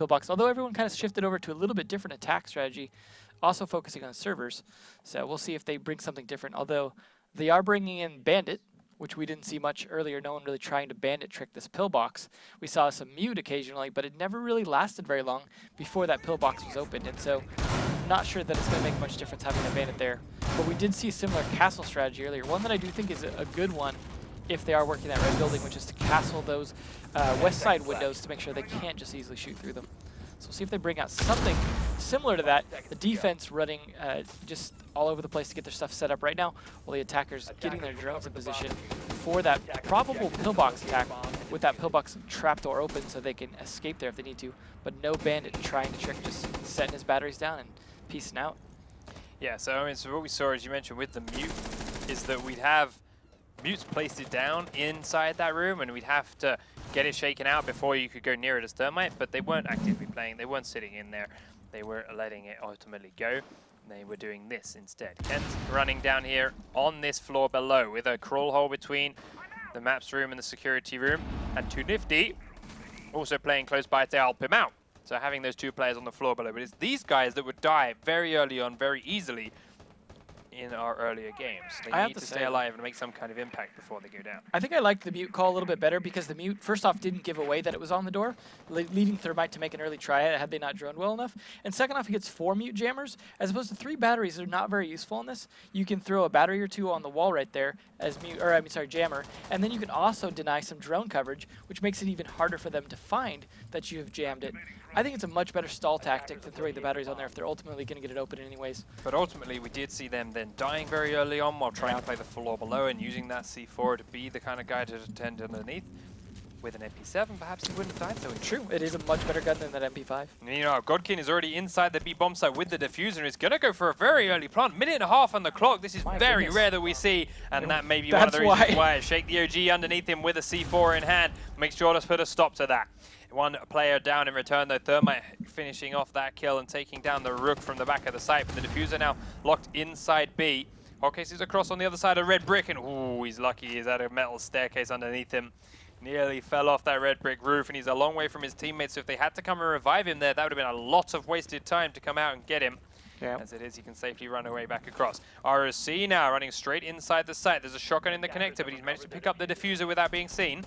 pillbox, although everyone kind of shifted over to a little bit different attack strategy, also focusing on servers. So we'll see if they bring something different, although they are bringing in Bandit, which we didn't see much earlier. No one really trying to Bandit trick this pillbox. We saw some mute occasionally, but it never really lasted very long before that pillbox was opened, and so I'm not sure that it's going to make much difference having a Bandit there. But we did see a similar castle strategy earlier, one that I do think is a good one if they are working that red building, which is to castle those west side windows to make sure they can't just easily shoot through them. So we'll see if they bring out something similar to that. The defense running just all over the place to get their stuff set up right now, while the attackers getting their drones in position for that probable pillbox attack with that pillbox trapdoor open so they can escape there if they need to. But no Bandit trying to trick, just setting his batteries down and peacing out. Yeah, so I mean, so what we saw, as you mentioned, with the mute, is that we'd have Mutes placed it down inside that room, and we'd have to get it shaken out before you could go near it as Thermite, but they weren't actively playing, they weren't sitting in there, they were letting it ultimately go. They were doing this instead. Ken's running down here on this floor below with a crawl hole between the maps room and the security room, and Too Nifty also playing close by to help him out. So having those two players on the floor below, but it's these guys that would die very early on, very easily, in our earlier games. They need to stay alive and make some kind of impact before they go down. I think I liked the mute call a little bit better because the mute, first off, didn't give away that it was on the door, leading Thermite to make an early try had they not droned well enough. And second off, he gets 4 mute jammers, as opposed to 3 batteries that are not very useful in this. You can throw a battery or 2 on the wall right there as mute, or I mean, sorry, jammer, and then you can also deny some drone coverage, which makes it even harder for them to find that you have jammed it. I think it's a much better stall tactic than throwing the batteries on there if they're ultimately going to get it open anyways. But ultimately, we did see them then dying very early on while trying to play the floor below and using that C4 to be the kind of guy to attend underneath. With an MP7, perhaps he wouldn't have died so easily. True, it is a much better gun than that MP5. And, you know, Godkin is already inside the B bomb site with the diffuser and is going to go for a very early plant. Minute and a half on the clock. This is very rare that we see, and that may be one of the reasons why. Shake the OG underneath him with a C4 in hand. Make sure to put a stop to that. One player down in return, though. Thermite finishing off that kill and taking down the Rook from the back of the site. But the diffuser now locked inside B. Hotcase is across on the other side of red brick, and ooh, he's lucky he's at a metal staircase underneath him. Nearly fell off that red brick roof, and he's a long way from his teammates, so if they had to come and revive him there, that would have been a lot of wasted time to come out and get him. Yep. As it is, he can safely run away back across. RSC now running straight inside the site. There's a shotgun in the connector, but he's managed to pick up the diffuser without being seen.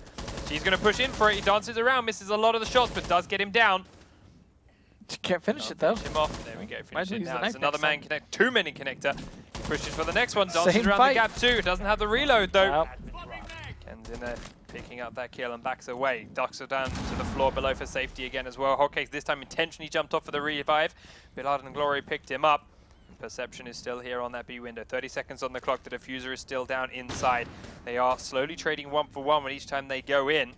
He's going to push in for it. He dances around, misses a lot of the shots, but does get him down. Can't finish it, though. Finish him off. There we go. Finish it now. There's another man connect. 2 men in connector. He pushes for the next one. Dances around the gap too. Doesn't have the reload, though. Ken's in there, picking up that kill and backs away. Ducks it down to the floor below for safety again as well. Hotcakes this time intentionally jumped off for the revive. Billard and Glory picked him up. Perception is still here on that B window. 30 seconds on the clock. The diffuser is still down inside. They are slowly trading 1 for 1 when each time they go in.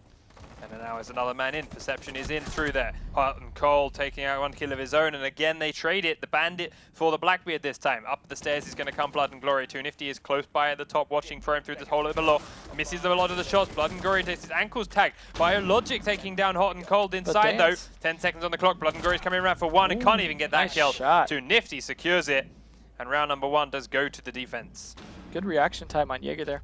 And now there's another man in. Perception is in through there. Hot and Cole taking out 1 kill of his own. And again, they trade it. The Bandit for the Blackbeard this time. Up the stairs is going to come Blood and Glory. Too Nifty is close by at the top, watching for him through this hole below. Misses a lot of the shots. Blood and Glory takes his ankles tagged. Biologic taking down Hot and Cold inside, though. 10 seconds on the clock. Blood and Glory is coming around for 1 and can't even get that kill. Too Nifty secures it. And round number 1 does go to the defense. Good reaction time on Jaeger there.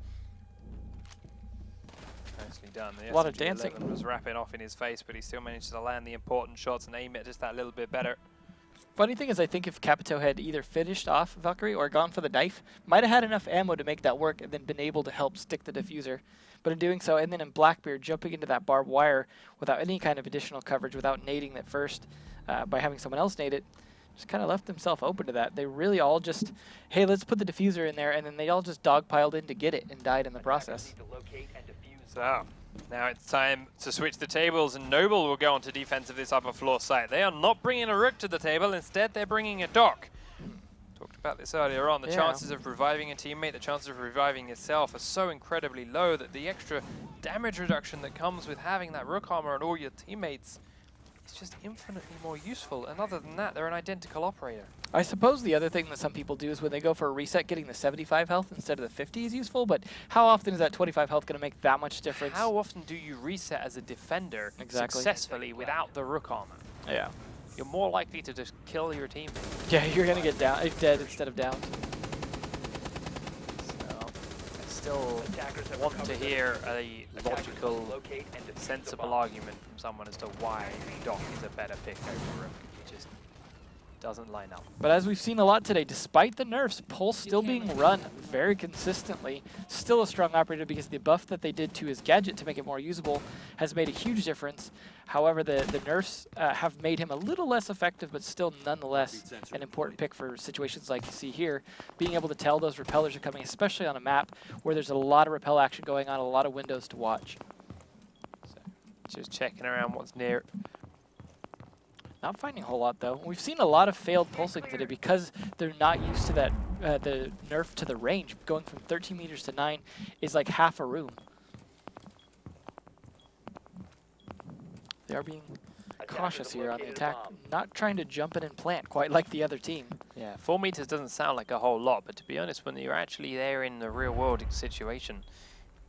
Nicely done. The a lot of dancing. Was wrapping off in his face, but he still managed to land the important shots and aim it just that little bit better. Funny thing is, I think if Capito had either finished off Valkyrie or gone for the knife, might have had enough ammo to make that work and then been able to help stick the diffuser. But in doing so, and then in Blackbeard jumping into that barbed wire without any kind of additional coverage, without nading it first, by having someone else nade it, just kind of left himself open to that. They really all just, hey, let's put the diffuser in there, and then they all just dogpiled in to get it and died in the process. So, now it's time to switch the tables, and Noble will go on to defense of this upper floor site. They are not bringing a Rook to the table, instead they're bringing a Doc. Talked about this earlier on. The chances of reviving a teammate, the chances of reviving yourself are so incredibly low that the extra damage reduction that comes with having that Rook armor on all your teammates is just infinitely more useful. And other than that, they're an identical operator. I suppose the other thing that some people do is when they go for a reset, getting the 75 health instead of the 50 is useful, but how often is that 25 health going to make that much difference? How often do you reset as a defender successfully without the Rook armor? Yeah. You're more likely to just kill your teammate. Yeah, you're going to get dead instead of down. So, still want to hear a logical, sensible argument from someone as to why Doc is a better pick over Rook. It just doesn't line up. But as we've seen a lot today, despite the nerfs, Pulse still being run very consistently. Still a strong operator because the buff that they did to his gadget to make it more usable has made a huge difference. However, the nerfs have made him a little less effective, but still nonetheless an important pick for situations like you see here. Being able to tell those repellers are coming, especially on a map where there's a lot of repel action going on, a lot of windows to watch. So just checking around what's near. Not finding a whole lot, though. We've seen a lot of failed pulsing today because they're not used to that, the nerf to the range. Going from 13 meters to 9 is like half a room. They are being cautious here on the attack, not trying to jump in and plant quite like the other team. Yeah, 4 meters doesn't sound like a whole lot, but to be honest, when you're actually there in the real world situation,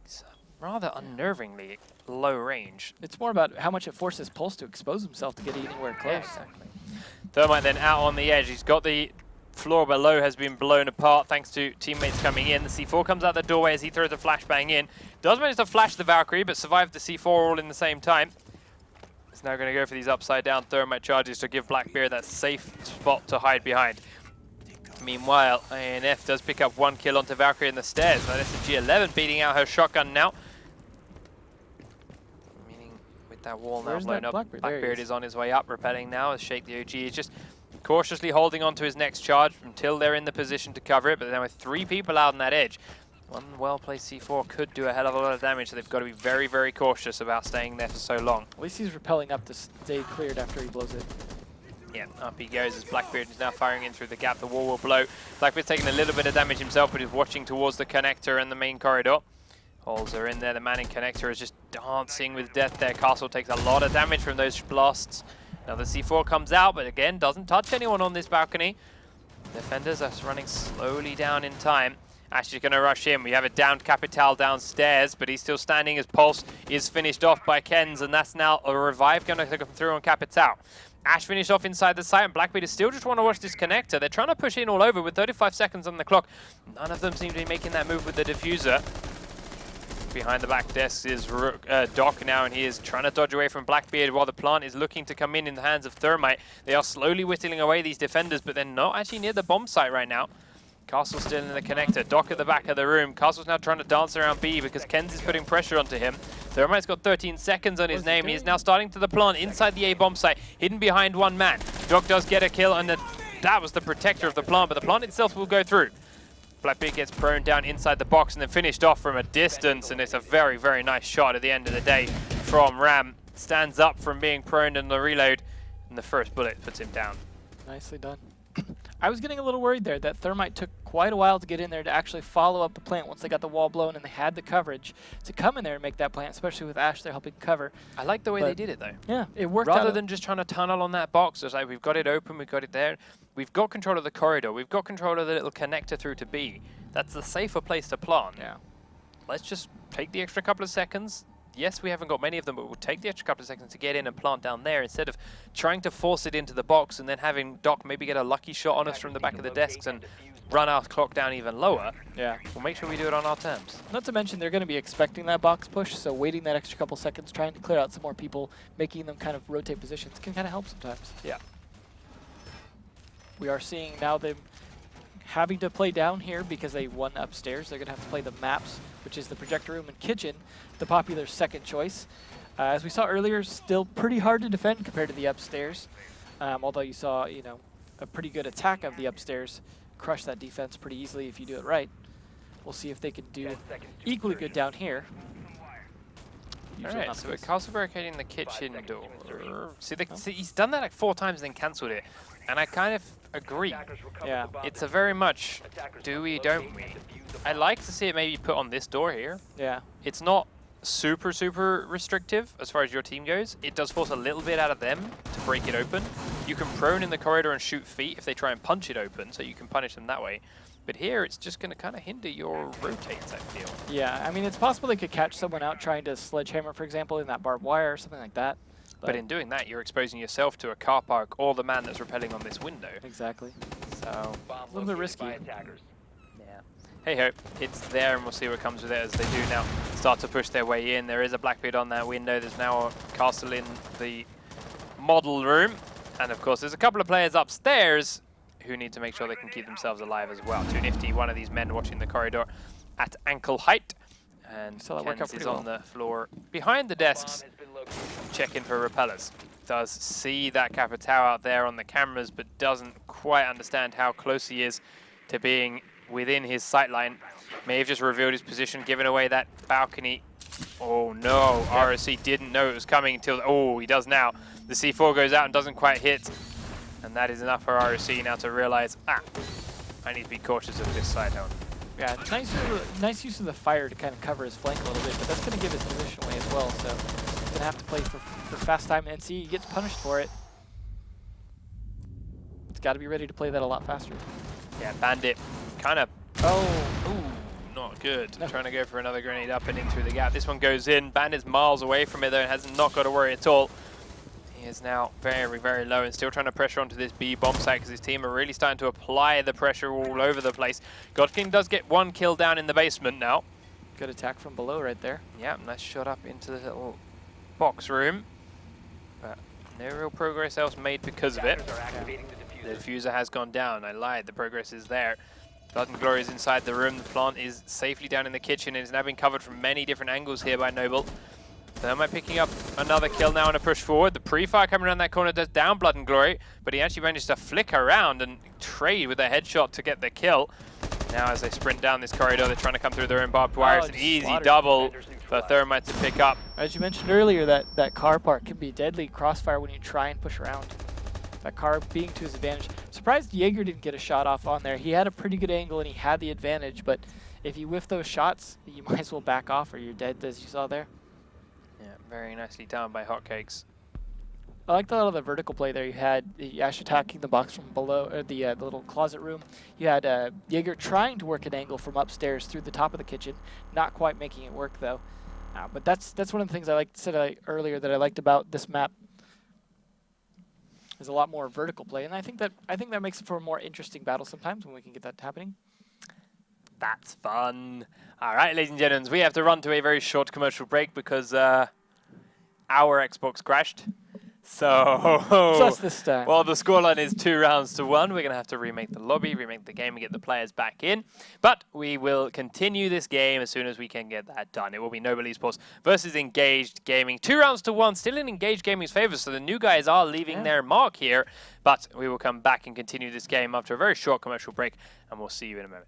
it's rather unnervingly low range. It's more about how much it forces Pulse to expose himself to get anywhere close. Yeah, exactly. Thermite then out on the edge. He's got the floor below has been blown apart thanks to teammates coming in. The C4 comes out the doorway as he throws a flashbang in. Does manage to flash the Valkyrie, but survived the C4 all in the same time. He's now going to go for these upside down Thermite charges to give Blackbeard that safe spot to hide behind. Meanwhile, ANF does pick up 1 kill onto Valkyrie in the stairs. Now this is G11 beating out her shotgun now. Meaning with that wall now blown up, Blackbeard is on his way up, repelling now as Shake the OG is just cautiously holding on to his next charge until they're in the position to cover it. But then with 3 people out on that edge, one well-placed C4 could do a hell of a lot of damage, so they've got to be very, very cautious about staying there for so long. At least he's repelling up to stay cleared after he blows it. Yeah, up he goes as Blackbeard is now firing in through the gap. The wall will blow. Blackbeard's taking a little bit of damage himself, but he's watching towards the connector and the main corridor. Holes are in there. The Manning connector is just dancing with death there. Castle takes a lot of damage from those blasts. Now the C4 comes out, but again, doesn't touch anyone on this balcony. Defenders are running slowly down in time. Ash is going to rush in. We have a downed Capital downstairs, but he's still standing as Pulse is finished off by Kenz, and that's now a revive going to come through on Capital. Ash finished off inside the site, and Blackbeard is still just want to watch this connector. They're trying to push in all over with 35 seconds on the clock. None of them seem to be making that move with the diffuser. Behind the back desk is Doc now, and he is trying to dodge away from Blackbeard while the plant is looking to come in the hands of Thermite. They are slowly whittling away these defenders, but they're not actually near the bomb site right now. Castle's still in the connector. Doc at the back of the room. Castle's now trying to dance around B because Kenz is putting pressure onto him. Thermite's got 13 seconds on his name. He is now starting to the plant inside the A bomb site, hidden behind one man. Doc does get a kill, and that was the protector of the plant, but the plant itself will go through. Blackbeard gets prone down inside the box and then finished off from a distance, and it's a very, very nice shot at the end of the day from Ram. Stands up from being prone in the reload, and the first bullet puts him down. Nicely done. I was getting a little worried there that Thermite took quite a while to get in there to actually follow up the plant once they got the wall blown and they had the coverage to come in there and make that plant, especially with Ash there helping cover. I like the way they did it, though. Yeah, it worked Rather than just trying to tunnel on that box, it's like we've got it open, we've got it there. We've got control of the corridor. We've got control of the little connector through to B. That's the safer place to plant. Yeah. Let's just take the extra couple of seconds. Yes, we haven't got many of them, but we'll take the extra couple of seconds to get in and plant down there instead of trying to force it into the box and then having Doc maybe get a lucky shot on us from the back of the desks and run our clock down even lower. Yeah. We'll make sure we do it on our terms. Not to mention they're going to be expecting that box push, so waiting that extra couple seconds, trying to clear out some more people, making them kind of rotate positions can kind of help sometimes. Yeah. We are seeing now them having to play down here because they won upstairs. They're going to have to play the maps, which is the projector room and kitchen, the popular second choice. As we saw earlier, still pretty hard to defend compared to the upstairs. Although you saw, you know, a pretty good attack of the upstairs, crush that defense pretty easily if you do it right. We'll see if they can do equally good down here. Alright, so we're castle barricading the kitchen door. See, he's done that like 4 times and then cancelled it. And I kind of agree. Yeah. It's a very much do we, don't we. I like to see it maybe put on this door here. Yeah. It's not super, super restrictive as far as your team goes. It does force a little bit out of them to break it open. You can prone in the corridor and shoot feet if they try and punch it open, so you can punish them that way. But here, it's just going to kind of hinder your rotates, I feel. Yeah, I mean, it's possible they could catch someone out trying to sledgehammer, for example, in that barbed wire or something like that. But in doing that, you're exposing yourself to a car park or the man that's rappelling on this window. Exactly. So, a little bit risky. Yeah. hey ho, it's there, and we'll see what comes with it as they do now start to push their way in. There is a Blackbeard on that window. There's now a castle in the model room. And of course, there's a couple of players upstairs who need to make sure they can keep themselves alive as well. Too Nifty, one of these men watching the corridor at ankle height. And Kenz is on the floor behind the desks, checking for repellers. Does see that Capitao out there on the cameras, but doesn't quite understand how close he is to being within his sightline. May have just revealed his position, giving away that balcony. Oh no, RSC didn't know it was coming until, oh, he does now. The C4 goes out and doesn't quite hit. And that is enough for RSC now to realize, I need to be cautious of this side down. Yeah, nice use of the fire to kind of cover his flank a little bit, but that's going to give his position away as well, so he's going to have to play for fast time, and see, he gets punished for it. He's got to be ready to play that a lot faster. Yeah, Bandit kind of, not good. No. Trying to go for another grenade up and in through the gap. This one goes in. Bandit's miles away from it though and has not got to worry at all. He is now very, very low and still trying to pressure onto this B bomb site because his team are really starting to apply the pressure all over the place. Godking does get one kill down in the basement now. Good attack from below right there. Yeah, nice shot up into the little box room. But no real progress else made because of it. The diffuser has gone down. I lied, the progress is there. Blood and Glory is inside the room. The plant is safely down in the kitchen and is now being covered from many different angles here by Noble. Thermite picking up another kill now and a push forward. The pre-fire coming around that corner does down Blood and Glory, but he actually managed to flick around and trade with a headshot to get the kill. Now as they sprint down this corridor, they're trying to come through their own barbed wire. It's an easy double for Thermite to pick up. As you mentioned earlier, that car part can be deadly crossfire when you try and push around. That car being to his advantage. Surprised Jaeger didn't get a shot off on there. He had a pretty good angle and he had the advantage, but if you whiff those shots, you might as well back off or you're dead, as you saw there. Yeah, very nicely done by Hotcakes. I liked a lot of the vertical play there. You had Ash attacking the box from below, or the little closet room. You had Jaeger trying to work an angle from upstairs through the top of the kitchen, not quite making it work though. But that's one of the things I said earlier that I liked about this map. There's a lot more vertical play, and I think that makes it for a more interesting battle sometimes when we can get that happening. That's fun. All right, ladies and gentlemen, we have to run to a very short commercial break because our Xbox crashed. So, just this time. Well, the scoreline is 2-1. We're going to have to remake the lobby, remake the game, and get the players back in. But we will continue this game as soon as we can get that done. It will be Noble eSports versus Engaged Gaming. 2-1, still in Engaged Gaming's favor, so the new guys are leaving their mark here. But we will come back and continue this game after a very short commercial break, and we'll see you in a moment.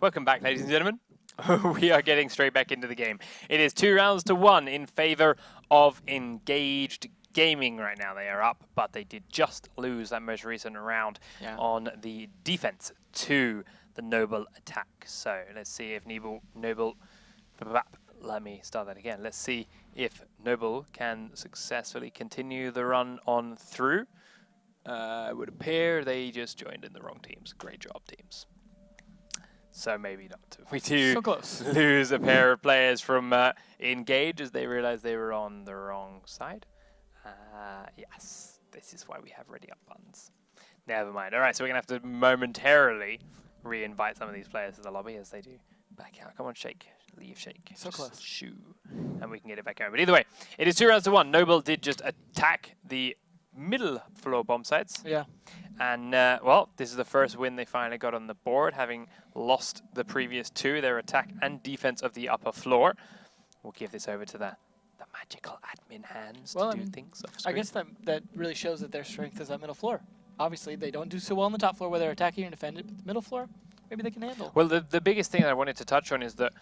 Welcome back, ladies and gentlemen. We are getting straight back into the game. It is 2-1 in favor of Engaged Gaming right now. They are up, but they did just lose that most recent round on the defense to the Noble attack. So let's see if Noble, let me start that again. Let's see if Noble can successfully continue the run on through. It would appear they just joined in the wrong teams. Great job, teams. So maybe not. We do lose a pair of players from Engage as they realized they were on the wrong side. Yes, this is why we have ready up buttons. Never mind. All right, so we're going to have to momentarily re-invite some of these players to the lobby as they do back out. Come on, shake. Leave, shake. So close. Shoo. And we can get it back going. But either way, it is 2-1. Noble did just attack the middle floor bomb sites. Yeah. And, well, this is the first win they finally got on the board, having lost the previous two, their attack and defense of the upper floor. We'll give this over to the magical admin hands to do things off screen. I guess that really shows that their strength is that middle floor. Obviously, they don't do so well on the top floor where they're attacking and defending, but the middle floor, maybe they can handle. Well, the biggest thing I wanted to touch on is that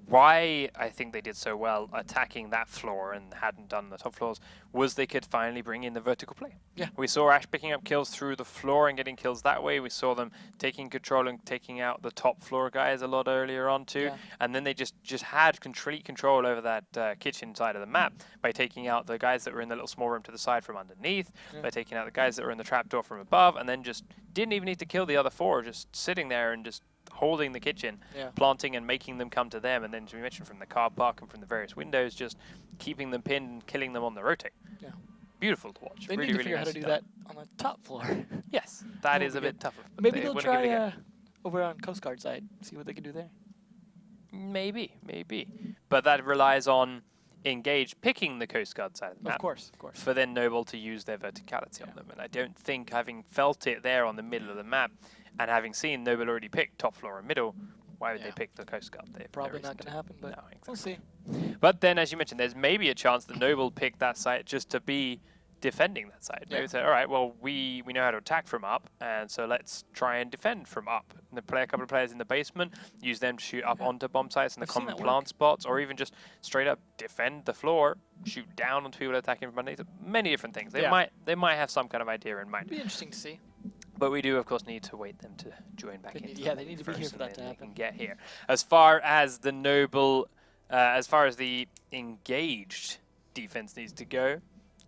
why I think they did so well attacking that floor and hadn't done the top floors was they could finally bring in the vertical play. Yeah. We saw Ash picking up kills through the floor and getting kills that way. We saw them taking control and taking out the top floor guys a lot earlier on too. Yeah. And then they just had complete control over that kitchen side of the map by taking out the guys that were in the little small room to the side from underneath, by taking out the guys that were in the trapdoor from above, and then just didn't even need to kill the other four, just sitting there and just holding the kitchen, planting and making them come to them, and then as we mentioned from the car park and from the various windows, just keeping them pinned and killing them on the rotate. Yeah. Beautiful to watch. They need to figure out how to do that on the top floor. Yes, that is a bit tougher. Maybe they'll try over on Coast Guard side, see what they can do there. Maybe. But that relies on Engage picking the Coast Guard side of the map. Of course. For then Noble to use their verticality on them. And I don't think, having felt it there on the middle of the map, and having seen Noble already pick top floor and middle, why would they pick the Coast Guard? Probably not going to happen, but we'll see. But then, as you mentioned, there's maybe a chance that Noble picked that site just to be defending that side. Maybe say, all right, well, we know how to attack from up, and so let's try and defend from up. And then play a couple of players in the basement, use them to shoot up onto bomb sites and the common plant spots, or even just straight up defend the floor, shoot down onto people attacking from underneath. Many different things. They might have some kind of idea in mind. It'd be interesting to see. But we do, of course, need to wait them to join back in. Yeah, they need to be here for that to happen. They can get here. As far as the Noble, as far as the Engaged defense needs to go,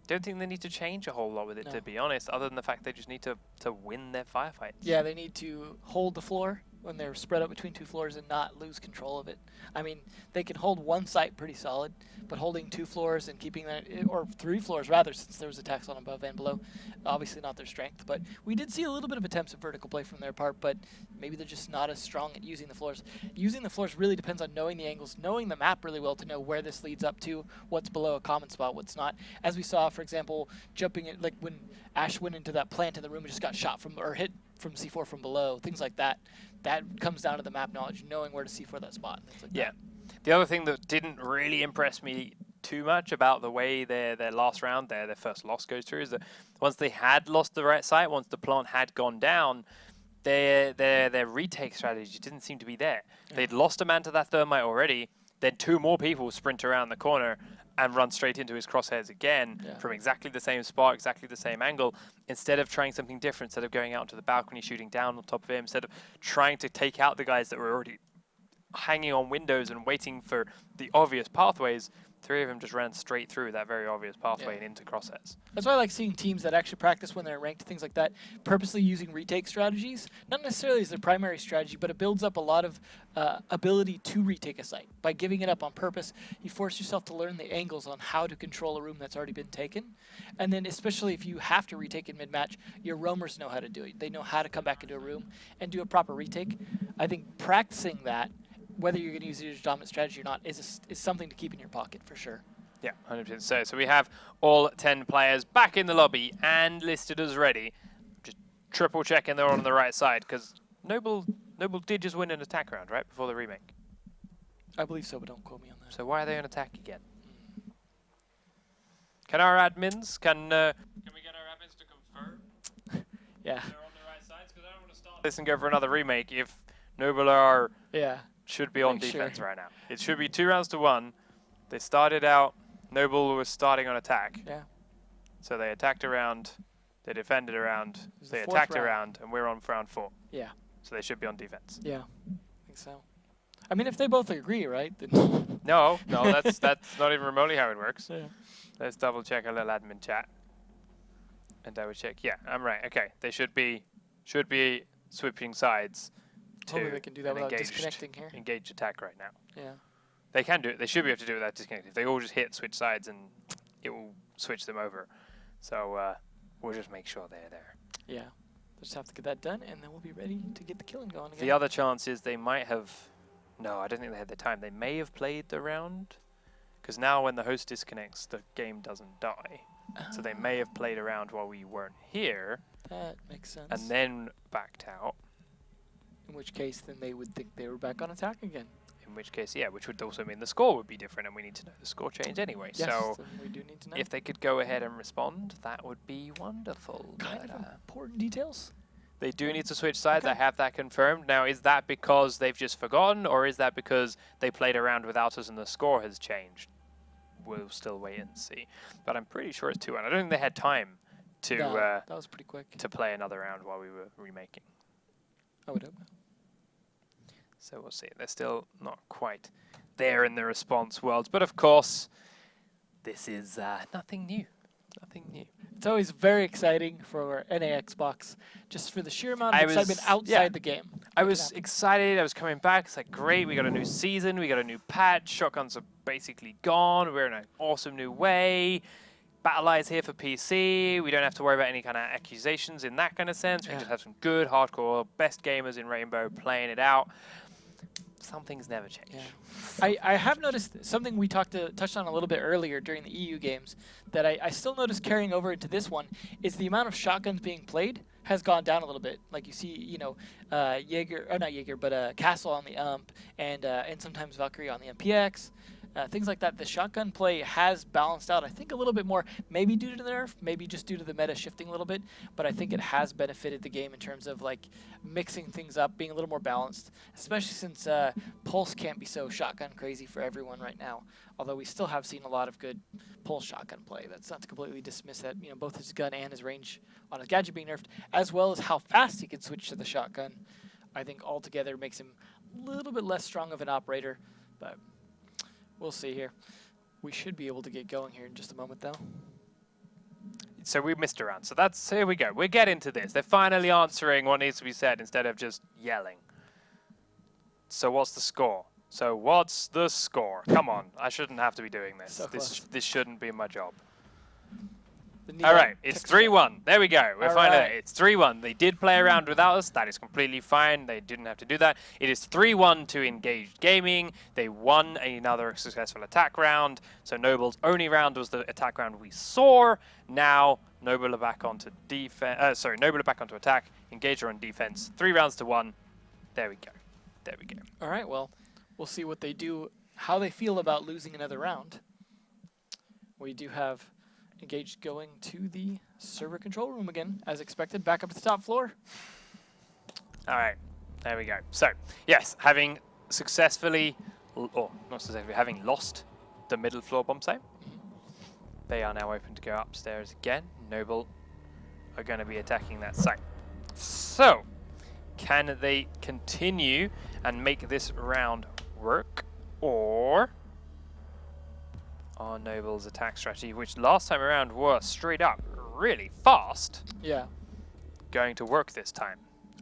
don't think they need to change a whole lot with it, to be honest, other than the fact they just need to win their firefights. Yeah, they need to hold the floor when they're spread out between two floors and not lose control of it. I mean, they can hold one site pretty solid, but holding two floors and keeping that, or three floors rather, since there was attacks on above and below, obviously not their strength. But we did see a little bit of attempts at vertical play from their part, but maybe they're just not as strong at using the floors. Using the floors really depends on knowing the angles, knowing the map really well to know where this leads up to, what's below a common spot, what's not. As we saw, for example, jumping in, like when Ash went into that plant in the room and just got shot from, or hit from C4 from below, things like that. That comes down to the map knowledge, knowing where to C4 that spot. Things like that. The other thing that didn't really impress me too much about the way their last round, their first loss goes through, is that once they had lost the right site, once the plant had gone down, their retake strategy didn't seem to be there. They'd lost a man to that thermite already, then two more people sprint around the corner and run straight into his crosshairs again from exactly the same spot, exactly the same angle, instead of trying something different, instead of going out to the balcony, shooting down on top of him, instead of trying to take out the guys that were already hanging on windows and waiting for the obvious pathways. Three of them just ran straight through that very obvious pathway and into crosshairs. That's why I like seeing teams that actually practice when they're ranked, things like that, purposely using retake strategies. Not necessarily as their primary strategy, but it builds up a lot of ability to retake a site. By giving it up on purpose, you force yourself to learn the angles on how to control a room that's already been taken. And then especially if you have to retake in mid-match, your roamers know how to do it. They know how to come back into a room and do a proper retake. I think practicing that, whether you're going to use it as a dominant strategy or not, is something to keep in your pocket for sure. Yeah, 100%. So we have all 10 players back in the lobby and listed as ready. Just triple checking they're on the right side, because Noble did just win an attack round, right, before the remake? I believe so, but don't quote me on that. So why are they on attack again? Can our admins, can we get our admins to confirm? Yeah. They're on the right sides, because I don't want to start this and go for another remake if Noble should be on Make defense sure. right now. It should be 2 rounds to 1. They started out, Noble was starting on attack. Yeah. So they attacked around, they defended around, they the attacked round. around, and we're on round 4. Yeah. So they should be on defense. Yeah, I think so. I mean, if they both agree, right? Then No, that's not even remotely how it works. Yeah. Let's double check a little admin chat. And double check. Yeah, I'm right. Okay, they should be switching sides to hopefully they can do that without engaged, disconnecting here. engaged attack right now. Yeah. They can do it. They should be able to do it without disconnecting. If they all just hit switch sides, and it will switch them over. So we'll just make sure they're there. Yeah. Just have to get that done, and then we'll be ready to get the killing going again. The other chance is they might have... No, I don't think they had the time. They may have played the round, because now when the host disconnects, the game doesn't die. So they may have played around while we weren't here. That makes sense. And then backed out. In which case, then they would think they were back on attack again. In which case, yeah, which would also mean the score would be different, and we need to know the score change anyway. Yes, so we do need to know. if they could go ahead and respond, that would be wonderful. Kind of important details. They do need to switch sides. Okay. I have that confirmed. Now, is that because they've just forgotten, or is that because they played around without us and the score has changed? We'll still wait and see. But I'm pretty sure it's 2-1. I don't think they had time to that was pretty quick. to play another round while we were remaking. I would hope. So we'll see. They're still not quite there in the response worlds. But of course, this is nothing new. Nothing new. It's always very exciting for NA Xbox, just for the sheer amount of excitement outside the game. I was excited. I was coming back. It's like, great, we got a new season. We got a new patch. Shotguns are basically gone. We're in an awesome new way. Battle Eye's here for PC. We don't have to worry about any kind of accusations in that kind of sense. We can just have some good, hardcore, best gamers in Rainbow playing it out. Some things never change. Yeah. I have noticed something we touched on a little bit earlier during the EU games that I still noticed carrying over into this one is the amount of shotguns being played has gone down a little bit. Like you see, you know, Jaeger, or not Jaeger, but Castle on the UMP and sometimes Valkyrie on the MPX. Things like that. The shotgun play has balanced out, I think, a little bit more, maybe due to the nerf, maybe just due to the meta shifting a little bit, but I think it has benefited the game in terms of like mixing things up, being a little more balanced, especially since Pulse can't be so shotgun crazy for everyone right now, although we still have seen a lot of good Pulse shotgun play. That's not to completely dismiss that, you know, both his gun and his range on his gadget being nerfed, as well as how fast he can switch to the shotgun, I think altogether makes him a little bit less strong of an operator, but we'll see here. We should be able to get going here in just a moment, though. So we missed a round. So here we go. We're getting to this. They're finally answering what needs to be said instead of just yelling. So what's the score? Come on. I shouldn't have to be doing this. So this shouldn't be my job. The All right, it's 3-1. There we go. We're finally there. It's 3-1. They did play around without us. That is completely fine. They didn't have to do that. It is 3-1 to Engaged Gaming. They won another successful attack round. So Noble's only round was the attack round we saw. Now Noble are back onto defense. Noble are back onto attack. Engaged are on defense. 3 rounds to 1. There we go. There we go. All right. Well, we'll see what they do. How they feel about losing another round. We do have Engaged going to the server control room again, as expected, back up to the top floor. All right, there we go. So, yes, having successfully, having lost the middle floor bomb site, they are now open to go upstairs again. Noble are going to be attacking that site. So, can they continue and make this round work, or are Noble's attack strategy, which last time around was straight up really fast, going to work this time?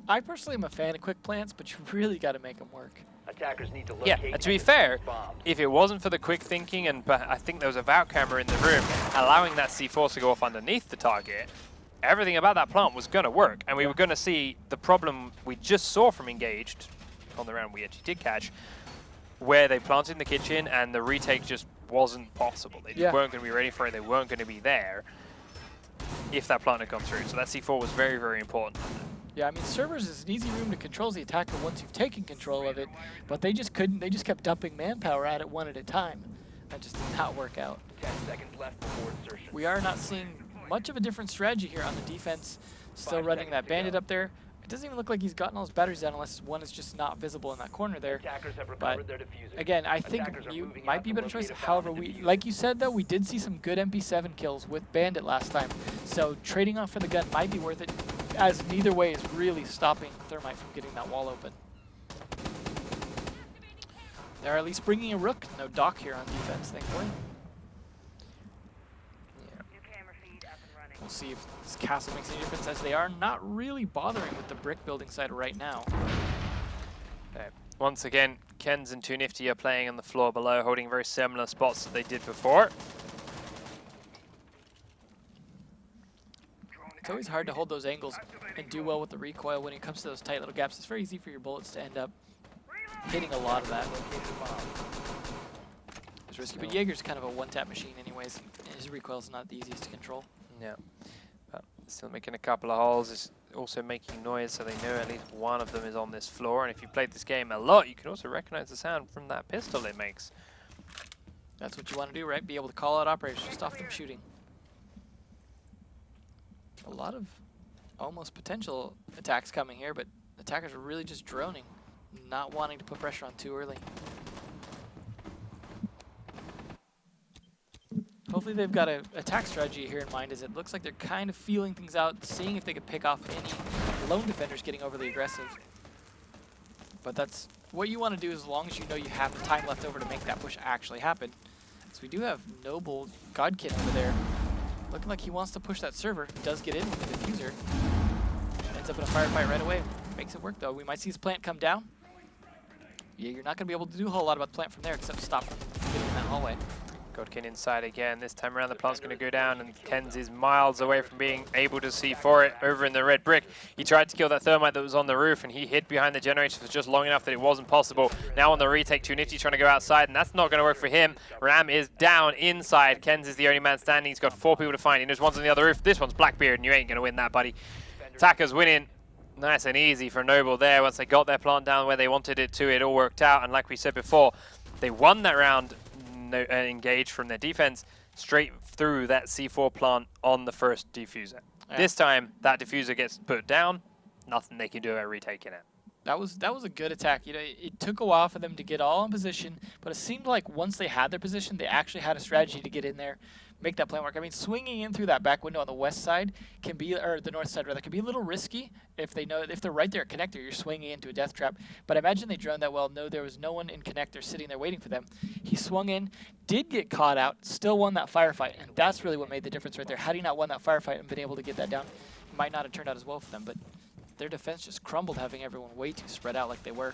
I personally am a fan of quick plants, but you really got to make them work. Attackers need to locate and to be fair, if it wasn't for the quick thinking, and I think there was a VOW camera in the room allowing that C4 to go off underneath the target, everything about that plant was going to work, and we were going to see the problem we just saw from Engaged on the round we actually did catch, where they planted in the kitchen and the retake just wasn't possible. They just weren't going to be ready for it. They weren't going to be there if that plant had gone through. So that C4 was very, very important. Yeah, I mean, servers is an easy room to control the attacker once you've taken control of it, but they just couldn't. They just kept dumping manpower at it one at a time. That just did not work out. 10 seconds left before insertion. We are not seeing much of a different strategy here on the defense. Still running that bandit up there. I It doesn't even look like he's gotten all his batteries down unless one is just not visible in that corner there. Attackers have But recovered their diffuser. again, I think Attackers are Mute moving might out be a to better choice. locate a However, bombed we, diffuser. like you said though, we did see some good MP7 kills with Bandit last time. So trading off for the gun might be worth it, as neither way is really stopping Thermite from getting that wall open. They're at least bringing a Rook. No Doc here on defense, thankfully. We'll see if this castle makes any difference, as they are not really bothering with the brick building side right now. Okay. Once again, Kens and 2Nifty are playing on the floor below, holding very similar spots that they did before. It's always hard to hold those angles and do well with the recoil when it comes to those tight little gaps. It's very easy for your bullets to end up hitting a lot of that. It's risky, but Jaeger's kind of a one-tap machine anyways. His recoil's not the easiest to control. Yeah, but still making a couple of holes, is also making noise, so they know at least one of them is on this floor. And if you played this game a lot, you can also recognize the sound from that pistol it makes. That's what you want to do, right? Be able to call out operators just off them shooting. A lot of almost potential attacks coming here, but attackers are really just droning, not wanting to put pressure on too early. Hopefully they've got an attack strategy here in mind, as it looks like they're kind of feeling things out, seeing if they could pick off any lone defenders getting overly aggressive. But that's what you want to do as long as you know you have the time left over to make that push actually happen. So we do have Noble Godkin over there, looking like he wants to push that server. He does get in with the diffuser. Ends up in a firefight right away. Makes it work though. We might see his plant come down. Yeah, you're not going to be able to do a whole lot about the plant from there except stop him from getting in that hallway. Godkin inside again. This time around the plant's going to go down, and Kens is miles away from being able to see for it over in the red brick. He tried to kill that thermite that was on the roof, and he hid behind the generator for just long enough that it wasn't possible. Now on the retake, 2Nifty trying to go outside, and that's not going to work for him. Ram is down inside. Kens is the only man standing. He's got 4 people to find. He knows one's on the other roof. This one's Blackbeard, and you ain't going to win that, buddy. Attackers winning. Nice and easy for Noble there. Once they got their plant down where they wanted it to, it all worked out. And like we said before, they won that round engaged from their defense straight through that C4 plant on the first diffuser. Yeah. This time, that diffuser gets put down. Nothing they can do about retaking it. That was a good attack. You know, it took a while for them to get all in position, but it seemed like once they had their position, they actually had a strategy to get in there, make that plan work. I mean, swinging in through that back window on the west side can be, or the north side rather, can be a little risky if they know, if they're right there at connector, you're swinging into a death trap. But I imagine they droned that well. No, there was no one in connector sitting there waiting for them. He swung in, did get caught out, still won that firefight, and that's really what made the difference right there. Had he not won that firefight and been able to get that down, it might not have turned out as well for them. But their defense just crumbled, having everyone way too spread out like they were.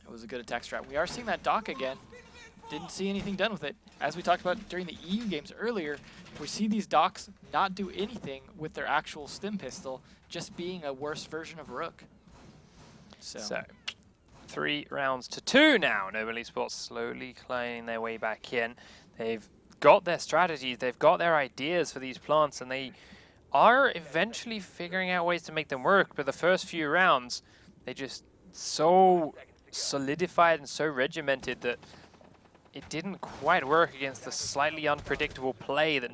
It was a good attack strat. We are seeing that Doc again. Didn't see anything done with it. As we talked about during the EU games earlier, we see these Docs not do anything with their actual stim pistol, just being a worse version of Rook. So 3 rounds to 2 now. Noble eSports slowly climbing their way back in. They've got their strategies, they've got their ideas for these plants, and they are eventually figuring out ways to make them work. But the first few rounds, they just so solidified and so regimented that it didn't quite work against the slightly unpredictable play that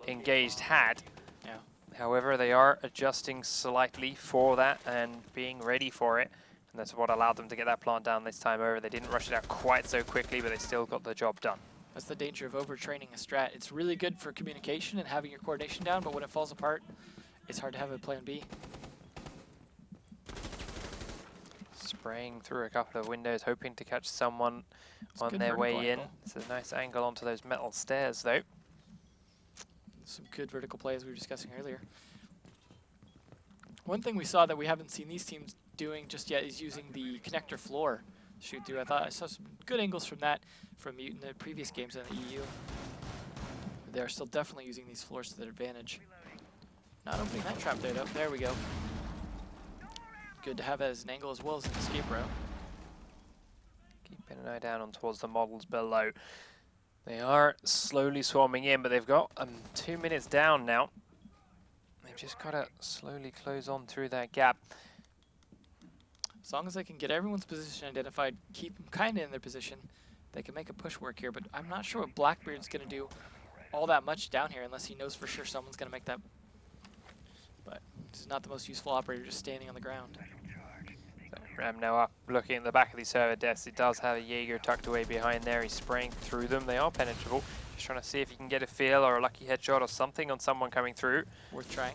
Engaged had. Yeah. However, they are adjusting slightly for that and being ready for it. And that's what allowed them to get that plant down this time over. They didn't rush it out quite so quickly, but they still got the job done. That's the danger of overtraining a strat. It's really good for communication and having your coordination down, but when it falls apart, it's hard to have a plan B. Spraying through a couple of windows, hoping to catch someone on their way in. It's a nice angle onto those metal stairs, though. Some good vertical play, as we were discussing earlier. One thing we saw that we haven't seen these teams doing just yet is using the connector floor to shoot through. I thought I saw some good angles from that from Mute in the previous games in the EU. They're still definitely using these floors to their advantage. Not opening that trap there, though. There we go. Good to have that as an angle as well as an escape route. Keeping an eye down on towards the models below. They are slowly swarming in, but they've got 2 minutes down now. They've just got to slowly close on through that gap. As long as they can get everyone's position identified, keep them kind of in their position, they can make a push work here. But I'm not sure what Blackbeard's going to do all that much down here unless he knows for sure someone's going to make that. But He's not the most useful operator, just standing on the ground. So Ram now up, looking at the back of these server desks. He does have a Jaeger tucked away behind there. He's spraying through them. They are penetrable. Just trying to see if he can get a feel or a lucky headshot or something on someone coming through. Worth trying.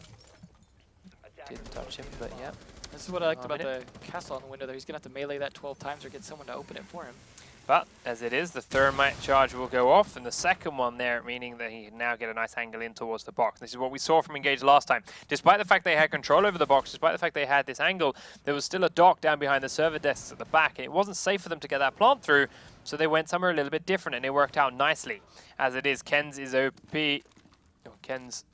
Didn't touch him, but yeah. This is what I liked about the castle on the window there. He's going to have to melee that 12 times or get someone to open it for him. But as it is, the thermite charge will go off, and the second one there, meaning that he can now get a nice angle in towards the box. This is what we saw from Engage last time. Despite the fact they had control over the box, despite the fact they had this angle, there was still a dock down behind the server desks at the back, and it wasn't safe for them to get that plant through, so they went somewhere a little bit different, and it worked out nicely. As it is, Kenz is OP. Kenz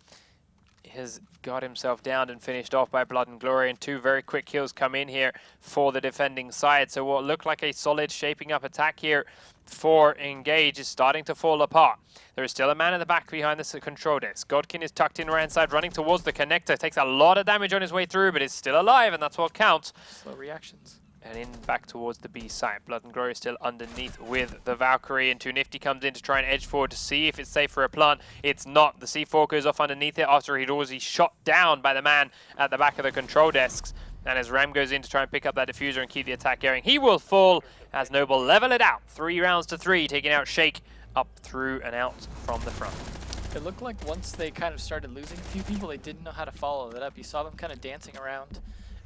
has got himself downed and finished off by Blood and Glory, and 2 very quick kills come in here for the defending side. So what looked like a solid shaping up attack here for Engage is starting to fall apart. There is still a man at the back behind the control desk. Godkin is tucked in right side, running towards the connector. Takes a lot of damage on his way through, but is still alive, and that's what counts. Slow reactions. And in back towards the B site. Blood and Glory is still underneath with the Valkyrie, and 2Nifty comes in to try and edge forward to see if it's safe for a plant. It's not. The C4 goes off underneath it after he'd already shot down by the man at the back of the control desks. And as Ram goes in to try and pick up that diffuser and keep the attack going, he will fall as Noble level it out. 3 rounds to 3, taking out Shake up through and out from the front. It looked like once they kind of started losing a few people, they didn't know how to follow that up. You saw them kind of dancing around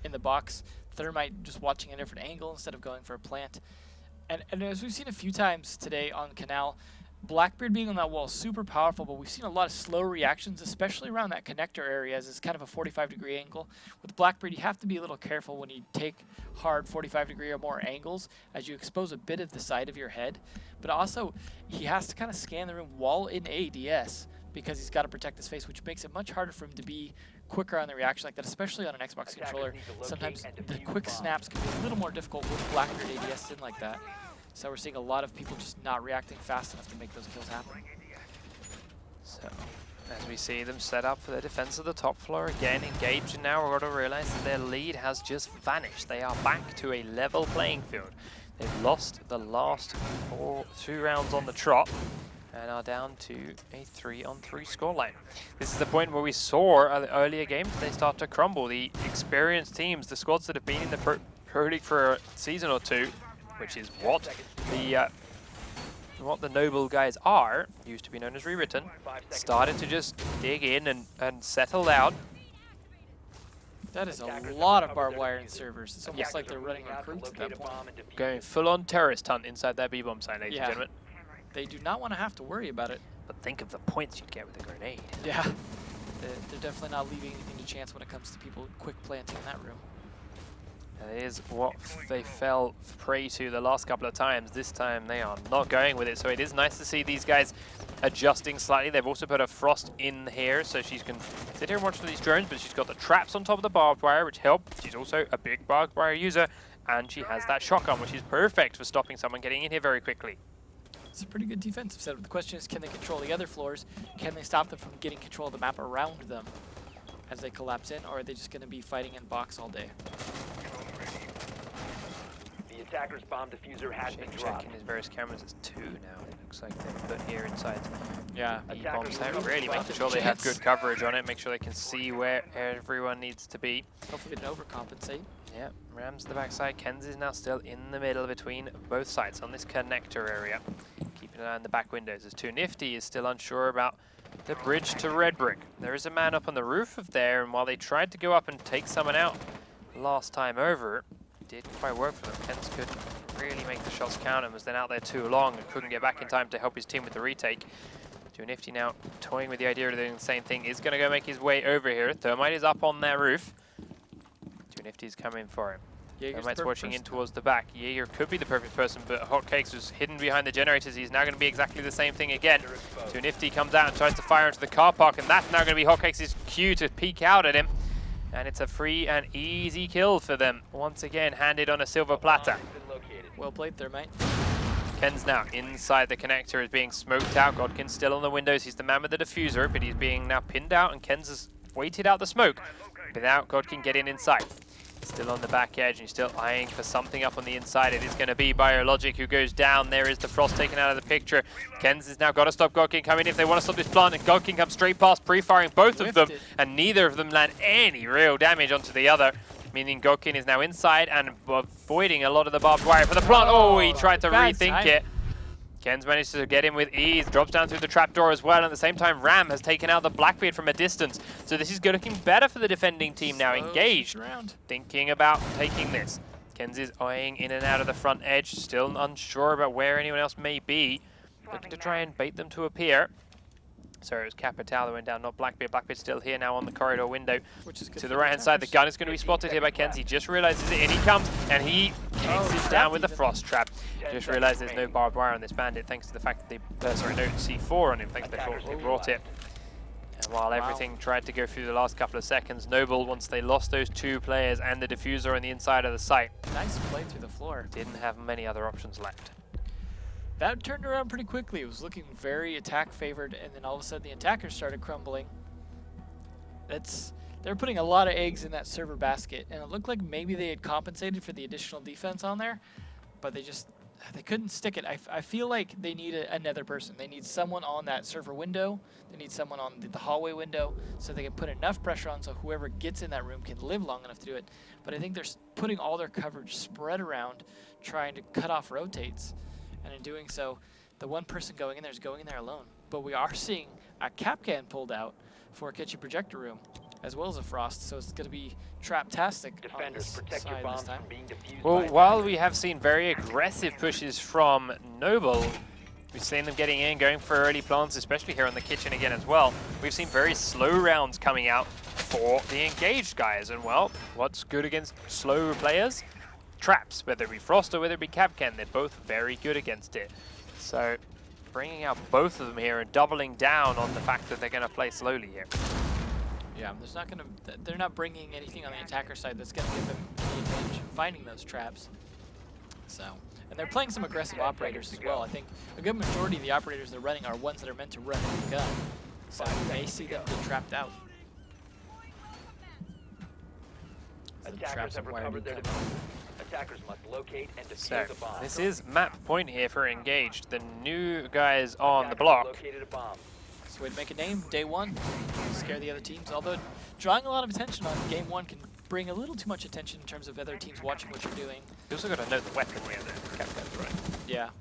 in the box. Thermite just watching a different angle instead of going for a plant. And as we've seen a few times today on Kanal, Blackbeard being on that wall is super powerful, but we've seen a lot of slow reactions, especially around that connector area, as it's kind of a 45-degree angle. With Blackbeard, you have to be a little careful when you take hard 45-degree or more angles, as you expose a bit of the side of your head. But also, he has to kind of scan the room while in ADS, because he's got to protect his face, which makes it much harder for him to be quicker on the reaction like that, especially on an Xbox controller. Sometimes the quick snaps can be a little more difficult with Blackbeard ADS in like that. So we're seeing a lot of people just not reacting fast enough to make those kills happen. So, as we see them set up for the defense of the top floor again, Engaged, and now we're going to realize that their lead has just vanished. They are back to a level playing field. They've lost the last 2 rounds on the trot, and are down to a 3-on-3 scoreline. This is the point where we saw the earlier games, they start to crumble. The experienced teams, the squads that have been in the Pro League for a season or 2, which is what the Noble guys are, used to be known as Rewritten, started to just dig in and settle out. That is a lot of barbed wire in servers. It's almost like they're running recruits at that point. Going full-on terrorist hunt inside that B-bomb site, ladies and gentlemen. They do not want to have to worry about it. But think of the points you'd get with a grenade. Yeah, they're definitely not leaving anything to chance when it comes to people quick planting in that room. That is what they fell prey to the last couple of times. This time they are not going with it, so it is nice to see these guys adjusting slightly. They've also put a Frost in here, so she can sit here and watch for these drones, but she's got the traps on top of the barbed wire, which help. She's also a big barbed wire user, and she has that shotgun, which is perfect for stopping someone getting in here very quickly. It's a pretty good defensive setup. The question is, can they control the other floors? Can they stop them from getting control of the map around them as they collapse in, or are they just going to be fighting in box all day? The attacker's bomb diffuser has been dropped. Checking his various cameras, it's 2 now. It looks like they've put here inside. Yeah. Bomb site, really making sure they have good coverage on it, make sure they can see where everyone needs to be. Hopefully they didn't overcompensate. Yeah, Ram's the backside. Kenz is now still in the middle between both sides on this connector area. Keeping an eye on the back windows as 2Nifty is still unsure about the bridge to Red Brick. There is a man up on the roof of there, and while they tried to go up and take someone out last time over, it didn't quite work for them. Kenz couldn't really make the shots count and was then out there too long and couldn't get back in time to help his team with the retake. 2Nifty now toying with the idea of doing the same thing, is going to go make his way over here. Thermite is up on that roof. 2Nifty's coming for him. Thermite's watching in towards the back. Jaeger could be the perfect person, but Hotcakes was hidden behind the generators. He's now going to be exactly the same thing again. 2Nifty comes out and tries to fire into the car park, and that's now going to be Hotcakes' cue to peek out at him. And it's a free and easy kill for them. Once again, handed on a silver platter. Well played, Thermite. Ken's now inside the connector, is being smoked out. Godkin's still on the windows. He's the man with the diffuser, but he's being now pinned out, and Ken's has waited out the smoke without Godkin getting inside. Still on the back edge, and he's still eyeing for something up on the inside. It is going to be Biologic who goes down. There is the Frost taken out of the picture. Kenz has now got to stop Godkin coming in if they want to stop this plant, and Godkin comes straight past, pre-firing both of them, and neither of them land any real damage onto the other, meaning Godkin is now inside and avoiding a lot of the barbed wire for the plant. Oh, he tried to rethink it. Kenz managed to get in with ease, drops down through the trapdoor as well, and at the same time Ram has taken out the Blackbeard from a distance. So this is looking better for the defending team now, engaged, thinking about taking this. Kenz is eyeing in and out of the front edge, still unsure about where anyone else may be, looking to try and bait them to appear. Sorry, it was Capital that went down, not Blackbeard. Blackbeard's still here now on the corridor window. Which is good to the right-hand side. The gun is going to be spotted here by Kenz. He just realizes it, and he comes, and he takes it down with the Frost Trap. Just realized there's no barbed wire on this bandit, thanks to the fact that they, no C4 on him, thanks to the fact they brought it. And while everything tried to go through the last couple of seconds, Noble, once they lost those two players and the diffuser on the inside of the site, nice play through the floor. Didn't have many other options left. That turned around pretty quickly. It was looking very attack favored, and then all of a sudden the attackers started crumbling. They're putting a lot of eggs in that server basket, and it looked like maybe they had compensated for the additional defense on there, but they couldn't stick it. I feel like they need another person. They need someone on that server window. They need someone on the hallway window so they can put enough pressure on so whoever gets in that room can live long enough to do it. But I think they're putting all their coverage spread around, trying to cut off rotates. And in doing so, the one person going in there is going in there alone. But we are seeing a Capcan pulled out for a kitchen projector room, as well as a Frost, so it's going to be trap-tastic on this side this time. Well, while we have seen very aggressive pushes from Noble, we've seen them getting in, going for early plants, especially here on the kitchen again as well. We've seen very slow rounds coming out for the engaged guys, and well, what's good against slow players? Traps, whether it be Frost or whether it be Capcan, they're both very good against it. So bringing out both of them here and doubling down on the fact that they're going to play slowly here. Yeah, they're not bringing anything on the attacker side that's going to give them the advantage of finding those traps. So, and they're playing some aggressive operators as well. I think a good majority of the operators they're running are ones that are meant to run the gun. So you may see them get trapped out. Attackers have recovered their device. Attackers must locate and defuse the bomb. This is map point here for engaged. The new guys on the block. Located a bomb. It's a way to make a name, day one, scare the other teams. Although drawing a lot of attention on game one can bring a little too much attention in terms of other teams watching what you're doing. You also got to note the weapon here, the Capcan's right. Yeah.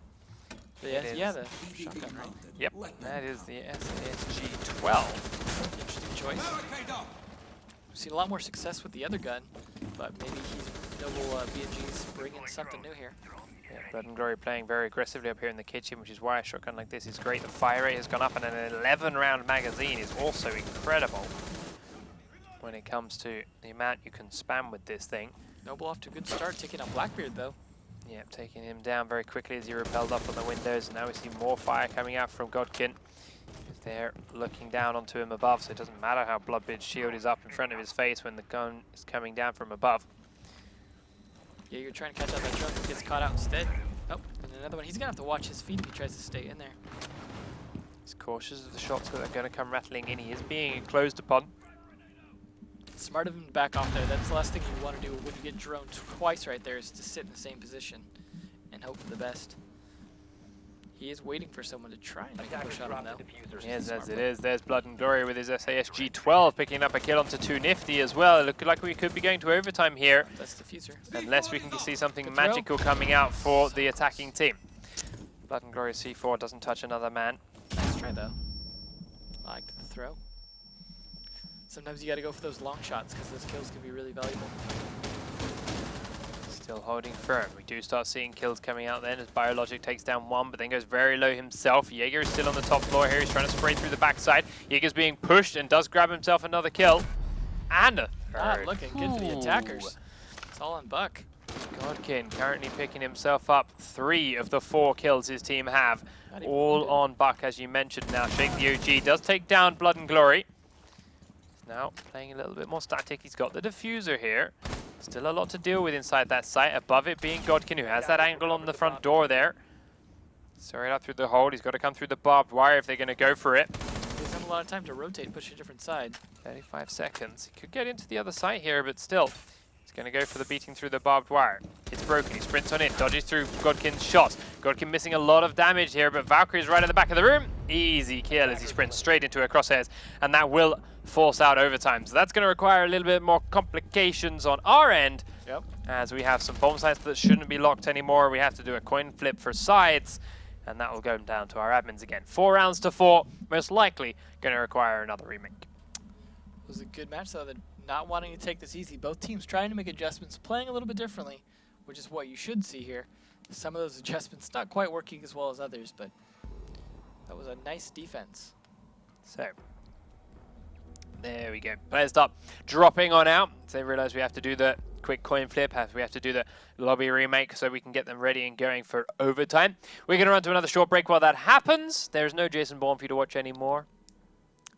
Yeah, the shotgun, right? Yep, that is the SASG-12. Interesting choice. We've seen a lot more success with the other gun, but maybe Noble B&G's bringing something new here. Yeah, Blood and Glory playing very aggressively up here in the kitchen, which is why a shotgun like this is great. The fire rate has gone up, and an 11-round magazine is also incredible when it comes to the amount you can spam with this thing. Noble off to a good start, taking out Blackbeard though. Yeah, taking him down very quickly as he repelled up on the windows, and now we see more fire coming out from Godkin. They're looking down onto him above, so it doesn't matter how Bloodbeard's shield is up in front of his face when the gun is coming down from above. Yeah, you're trying to catch out that truck that gets caught out instead. Oh, and another one. He's going to have to watch his feet if he tries to stay in there. He's cautious of the shots that are going to come rattling in. He is being enclosed upon. Smart of him to back off there. That's the last thing you want to do when you get droned twice right there, is to sit in the same position and hope for the best. He is waiting for someone to try and make a push on him though. Yes, as it is. There's Blood and Glory with his SASG-12 picking up a kill onto 2 Nifty as well. It looked like we could be going to overtime here. That's the diffuser. Unless we can see something magical coming out for the attacking team. Blood and Glory C4 doesn't touch another man. Nice try though. I liked the throw. Sometimes you got to go for those long shots because those kills can be really valuable. Still holding firm. We do start seeing kills coming out then as Biologic takes down one, but then goes very low himself. Jaeger is still on the top floor here. He's trying to spray through the backside. Jaeger's being pushed and does grab himself another kill. And a third. Looking good for the attackers. It's all on Buck. Godkin currently picking himself up 3 of the 4 kills his team have. All on Buck, as you mentioned now. Shake the OG does take down Blood and Glory. He's now playing a little bit more static. He's got the diffuser here. Still a lot to deal with inside that site. Above it being Godkin, who has that angle on the front door there. Sorry, up through the hold. He's got to come through the barbed wire if they're going to go for it. He doesn't have a lot of time to rotate, push to a different side. 35 seconds. He could get into the other side here, but still, he's Going to go for the beating through the barbed wire. It's broken. He sprints on in, dodges through Godkin's shots. Godkin missing a lot of damage here, but Valkyrie's right at the back of the room. Easy kill as he sprints straight into her crosshairs, and that will force out overtime. So that's going to require a little bit more complications on our end, as we have some bomb sites that shouldn't be locked anymore. We have to do a coin flip for sides, and that will go down to our admins again. 4 rounds to 4, most likely going to require another remake. It was a good match, though. Not wanting to take this easy. Both teams trying to make adjustments, playing a little bit differently, which is what you should see here. Some of those adjustments not quite working as well as others, but that was a nice defense. So, there we go. Players start dropping on out. So they realize we have to do the quick coin flip, we have to do the lobby remake so we can get them ready and going for overtime. We're going to run to another short break while that happens. There's no Jason Bourne for you to watch anymore.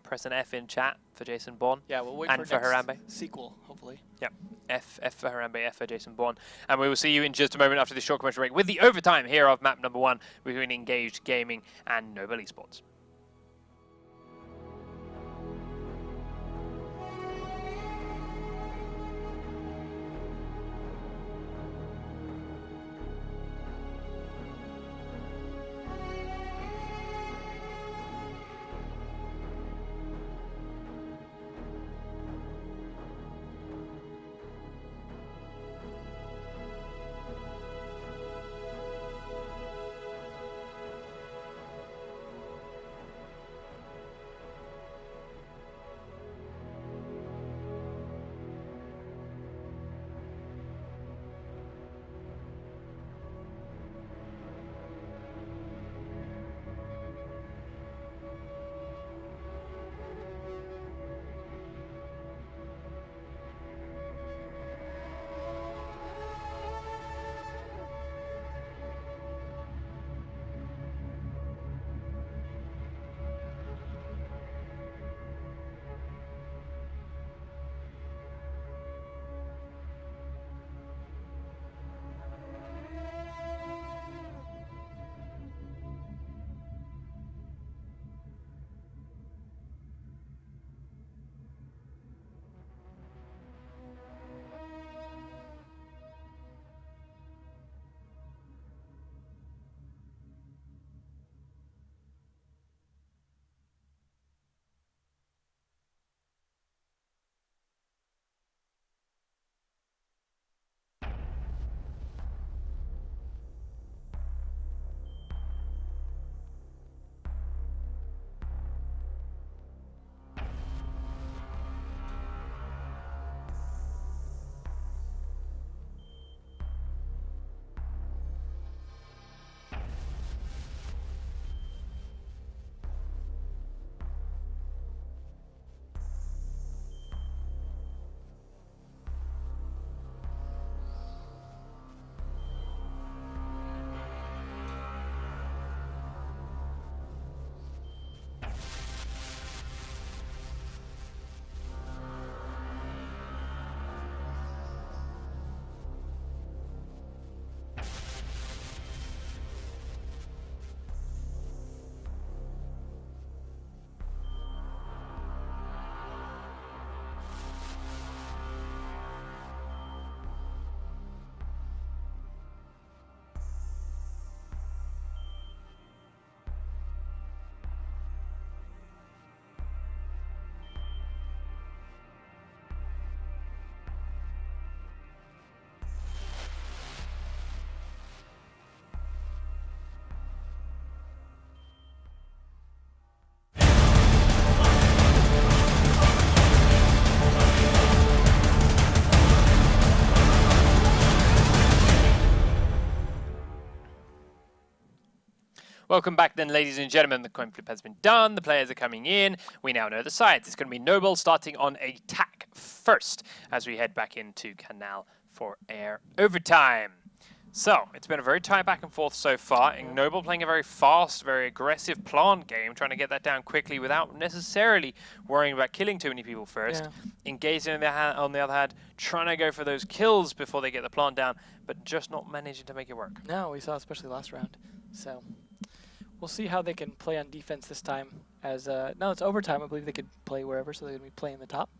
Press an F in chat for Jason Bourne. Yeah, we'll wait and for Harambe. Sequel, hopefully. Yep, F for Harambe, F for Jason Bourne. And we will see you in just a moment after this short commercial break with the overtime here of map number 1 between Engaged Gaming and Noble eSports. Welcome back then, ladies and gentlemen. The coin flip has been done. The players are coming in. We now know the sides. It's going to be Noble starting on attack first as we head back into Kanal for air overtime. So, it's been a very tight back and forth so far. Noble playing a very fast, very aggressive plant game, trying to get that down quickly without necessarily worrying about killing too many people first. Yeah. Engaging on the other hand, trying to go for those kills before they get the plant down, but just not managing to make it work. No, we saw especially last round. So, we'll see how they can play on defense this time. As now it's overtime, I believe they could play wherever, so they're going to be playing the top.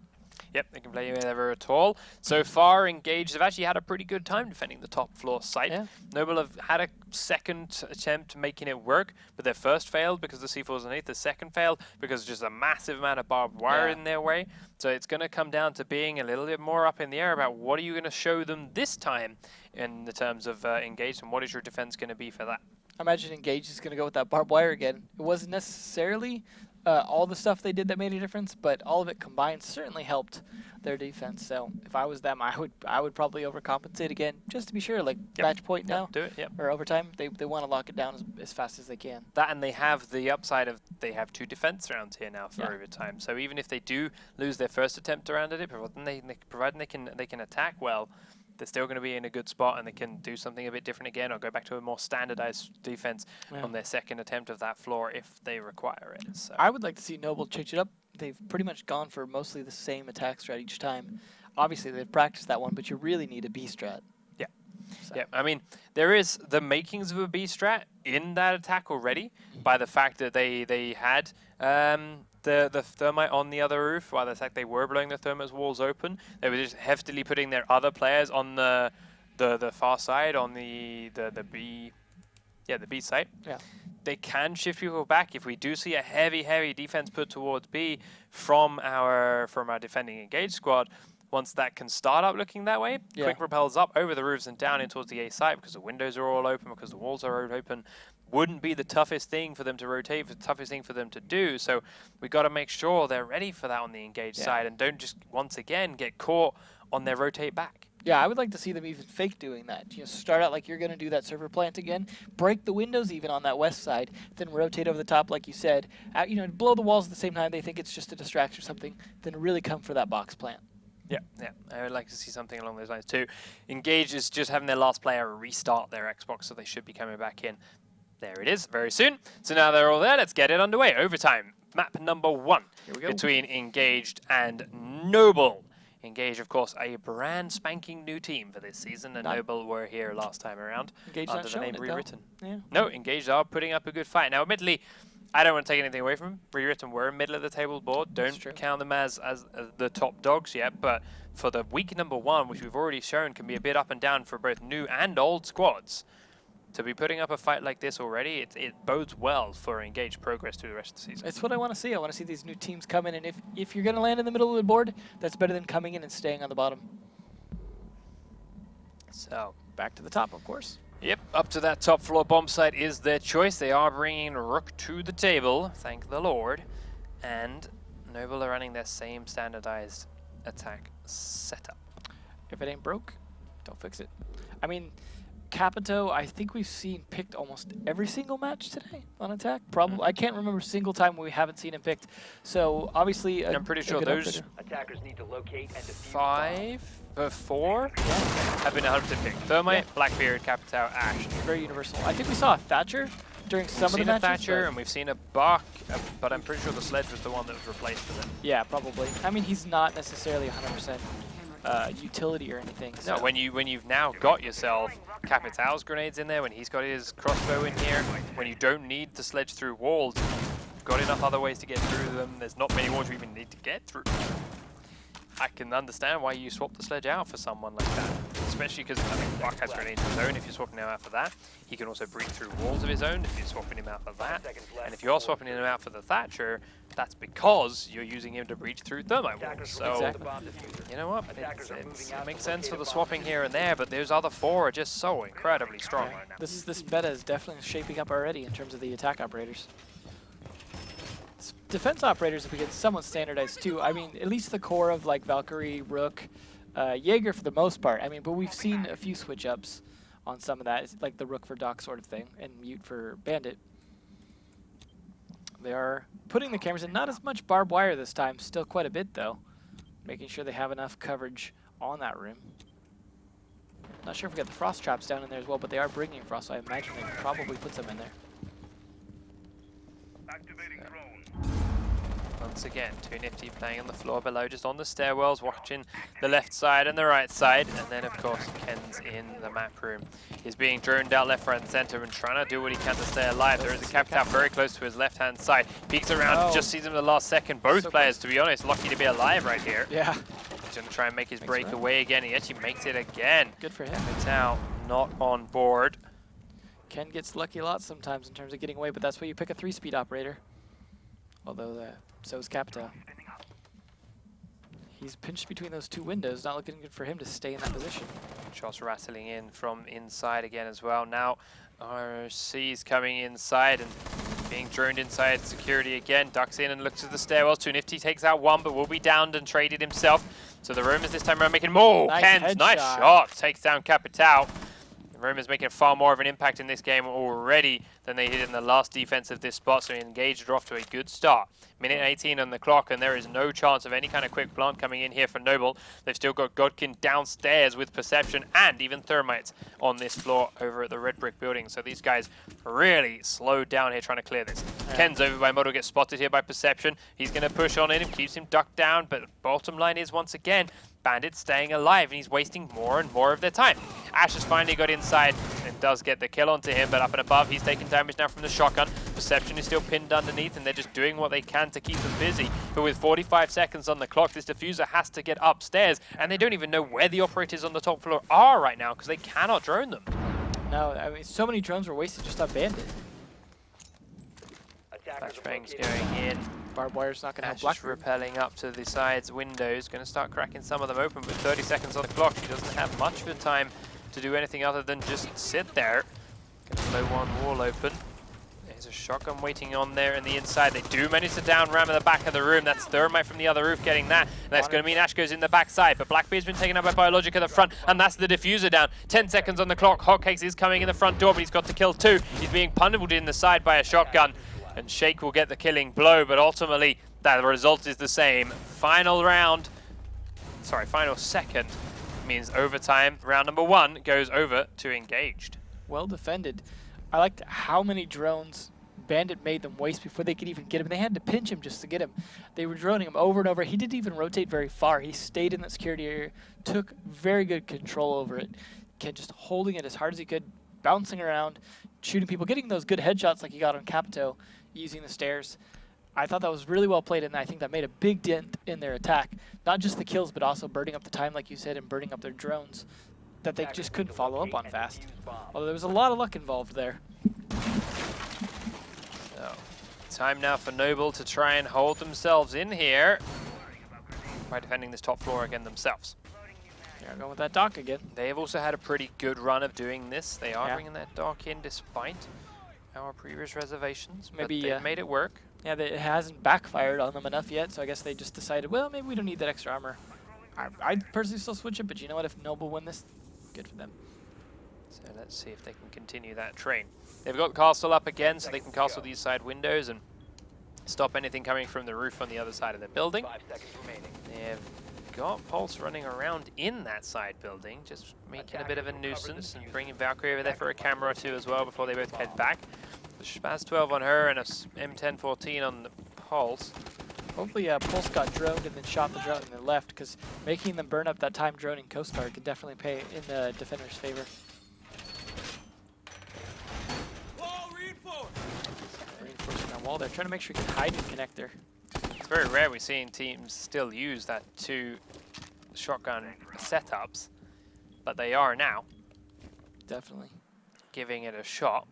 Yep, they can play wherever at all. So far, Engaged have actually had a pretty good time defending the top floor site. Yeah. Noble have had a second attempt making it work, but their first failed because the C4 was underneath. The second failed because just a massive amount of barbed wire in their way. So it's going to come down to being a little bit more up in the air about what are you going to show them this time in the terms of Engaged, and what is your defense going to be for that? I imagine Engage is going to go with that barbed wire again. It wasn't necessarily all the stuff they did that made a difference, but all of it combined certainly helped their defense. So if I was them, I would probably overcompensate again, just to be sure. Like match point now, do it. Yep. Or overtime. They want to lock it down as fast as they can. That, and they have the upside of they have 2 defense rounds here now for overtime. So even if they do lose their first attempt around it, providing they can attack well, they're still going to be in a good spot, and they can do something a bit different again, or go back to a more standardized defense on their second attempt of that floor if they require it. So I would like to see Noble change it up. They've pretty much gone for mostly the same attack strat each time. Obviously, they've practiced that one, but you really need a B strat. Yeah. So. Yeah, I mean, there is the makings of a B strat in that attack already by the fact that they had the thermite on the other roof. While the fact they were blowing the thermite walls open, they were just heftily putting their other players on the far side, on the B, the B site. Yeah. They can shift people back if we do see a heavy defense put towards B from our defending Engaged squad. Once that can start up looking that way, quick repels up over the roofs and down in towards the A site, because the windows are all open, because the walls are open. Wouldn't be the toughest thing for them to rotate, the toughest thing for them to do. So we got to make sure they're ready for that on the Engaged side, and don't just once again get caught on their rotate back. Yeah, I would like to see them even fake doing that. Start out like you're going to do that server plant again, break the windows even on that west side, then rotate over the top like you said. Blow the walls at the same time. They think it's just a distraction or something, then really come for that box plant. Yeah, I would like to see something along those lines too. Engage is just having their last player restart their Xbox, so they should be coming back in. There it is, very soon. So now they're all there, let's get it underway. Overtime, map number 1 between Engaged and Noble. Engage, of course, a brand spanking new team for this season, and Noble were here last time around under the name Rewritten. No, Engaged are putting up a good fight. Now, admittedly, I don't want to take anything away from them. Rewritten were middle of the table board. Don't count them as the top dogs yet, but for the week number 1, which we've already shown can be a bit up and down for both new and old squads, to be putting up a fight like this already, it bodes well for Engaged progress through the rest of the season. It's what I want to see. I want to see these new teams come in, and if you're going to land in the middle of the board, that's better than coming in and staying on the bottom. So back to the top, of course. Yep, up to that top floor bomb site is their choice. They are bringing Rook to the table, thank the Lord. And Noble are running their same standardized attack setup. If it ain't broke, don't fix it. I mean, Capito, I think we've seen picked almost every single match today on attack. Probably, I can't remember a single time we haven't seen him picked. So obviously, I'm pretty sure those attackers need to locate and defuse 4 have been 100% picked. Thermite, Blackbeard, Capito, Ash. Very universal. I think we saw a Thatcher during some of the matches. We've seen a Thatcher and we've seen a Buck, but I'm pretty sure the Sledge was the one that was replaced with it. Yeah, probably. I mean, he's not necessarily 100% utility or anything. So. No, when you've now got yourself Capital's grenades in there, when he's got his crossbow in here, when you don't need to sledge through walls, you've got enough other ways to get through them. There's not many walls you even need to get through. I can understand why you swap the sledge out for someone like that, especially because I mean, Buck has grenades of his own. If you're swapping him out for that, he can also breach through walls of his own if you're swapping him out for that. And if you're swapping him out for the Thatcher, that's because you're using him to breach through thermite walls. So, you know what? It makes sense for the swapping here and there, but those other 4 are just so incredibly strong right now. This meta is definitely shaping up already in terms of the attack operators. Defense operators have become somewhat standardized too. I mean, at least the core of like Valkyrie, Rook, Jaeger for the most part. I mean, but we've seen a few switch ups on some of that. It's like the Rook for Doc sort of thing, and Mute for Bandit. They are putting the cameras in. Not as much barbed wire this time. Still quite a bit though. Making sure they have enough coverage on that room. Not sure if we got the frost traps down in there as well, but they are bringing frost, so I imagine they probably put some in there. Activating drone. Once again, Too Nifty playing on the floor below, just on the stairwells, watching the left side and the right side. And then, of course, Ken's in the map room. He's being droned out left, right, and center and trying to do what he can to stay alive. There is a Captain very close to his left-hand side. Peeks around, just sees him in the last second. Both players, to be honest, lucky to be alive right here. Yeah. He's going to try and make his breakaway again. He actually makes it again. Good for him. It's out, not on board. Ken gets lucky a lot sometimes in terms of getting away, but that's why you pick a 3-speed operator. Although, so is Capito. He's pinched between those two windows, not looking good for him to stay in that position. Shots rattling in from inside again as well. Now RC's coming inside and being droned inside security again. Ducks in and looks at the stairwells. Too Nifty takes out one, but will be downed and traded himself. So the Roomers this time around making more. Ken's nice shot. Takes down Capitao. The Roomers making far more of an impact in this game already than they did in the last defense of this spot, so engaged are off to a good start. Minute 18 on the clock, and there is no chance of any kind of quick plant coming in here for Noble. They've still got Godkin downstairs with Perception and even Thermites on this floor over at the red brick building. So these guys really slowed down here trying to clear this. Yeah. Ken's over by Model, gets spotted here by Perception. He's going to push on in him, keeps him ducked down, but bottom line is once again, Bandit staying alive, and he's wasting more and more of their time. Ash has finally got inside and does get the kill onto him, but up and above, he's taking damage now from the shotgun. Perception is still pinned underneath, and they're just doing what they can to keep them busy. But with 45 seconds on the clock, this diffuser has to get upstairs, and they don't even know where the operators on the top floor are right now because they cannot drone them. No, I mean, so many drones were wasted just on Bandit. Flashbangs going in. Barbed wire's not going to help Black. Repelling up to the sides windows, going to start cracking some of them open, but 30 seconds on the clock. He doesn't have much of a time to do anything other than just sit there. Going to blow one wall open. There's a shotgun waiting on there in the inside. They do manage to down ram in the back of the room. That's Thermite from the other roof getting that. And that's going to mean Ash goes in the backside. But Blackbeard's been taken out by Biologic at the front, and that's the diffuser down. 10 seconds on the clock. Hotcakes is coming in the front door, but he's got to kill two. He's being punted in the side by a shotgun. And Shake will get the killing blow, but ultimately the result is the same. Final second means overtime. Round number 1 goes over to engaged. Well defended. I liked how many drones Bandit made them waste before they could even get him. They had to pinch him just to get him. They were droning him over and over. He didn't even rotate very far. He stayed in that security area, took very good control over it. Ken just holding it as hard as he could, bouncing around, shooting people, getting those good headshots like he got on Capito, using the stairs. I thought that was really well played, and I think that made a big dent in their attack. Not just the kills, but also burning up the time, like you said, and burning up their drones that they just couldn't follow up on fast. Although there was a lot of luck involved there. So, time now for Noble to try and hold themselves in here by defending this top floor again themselves. They're going with that dock again. They have also had a pretty good run of doing this. They are bringing that dock in despite our previous reservations. Maybe they made it work. Yeah, it hasn't backfired on them enough yet, so I guess they just decided, well, maybe we don't need that extra armor. I'd personally still switch it, but you know what? If Noble win this, good for them. So let's see if they can continue that train. They've got castle up again, so they can castle these side windows and stop anything coming from the roof on the other side of the building. 5 seconds remaining. They've got Pulse running around in that side building, just making a bit of a nuisance, and bringing Valkyrie over there for a camera or two as well before they both head back. The Spaz 12 on her and a M1014 on the Pulse. Hopefully Pulse got droned and then shot the drone and then left, because making them burn up that time droning Coast Guard could definitely pay in the defender's favor. Reinforcing that wall there, trying to make sure you can hide and connect there. It's very rare we're seeing teams still use that 2 shotgun setups, but they are now. Definitely. Giving it a shot.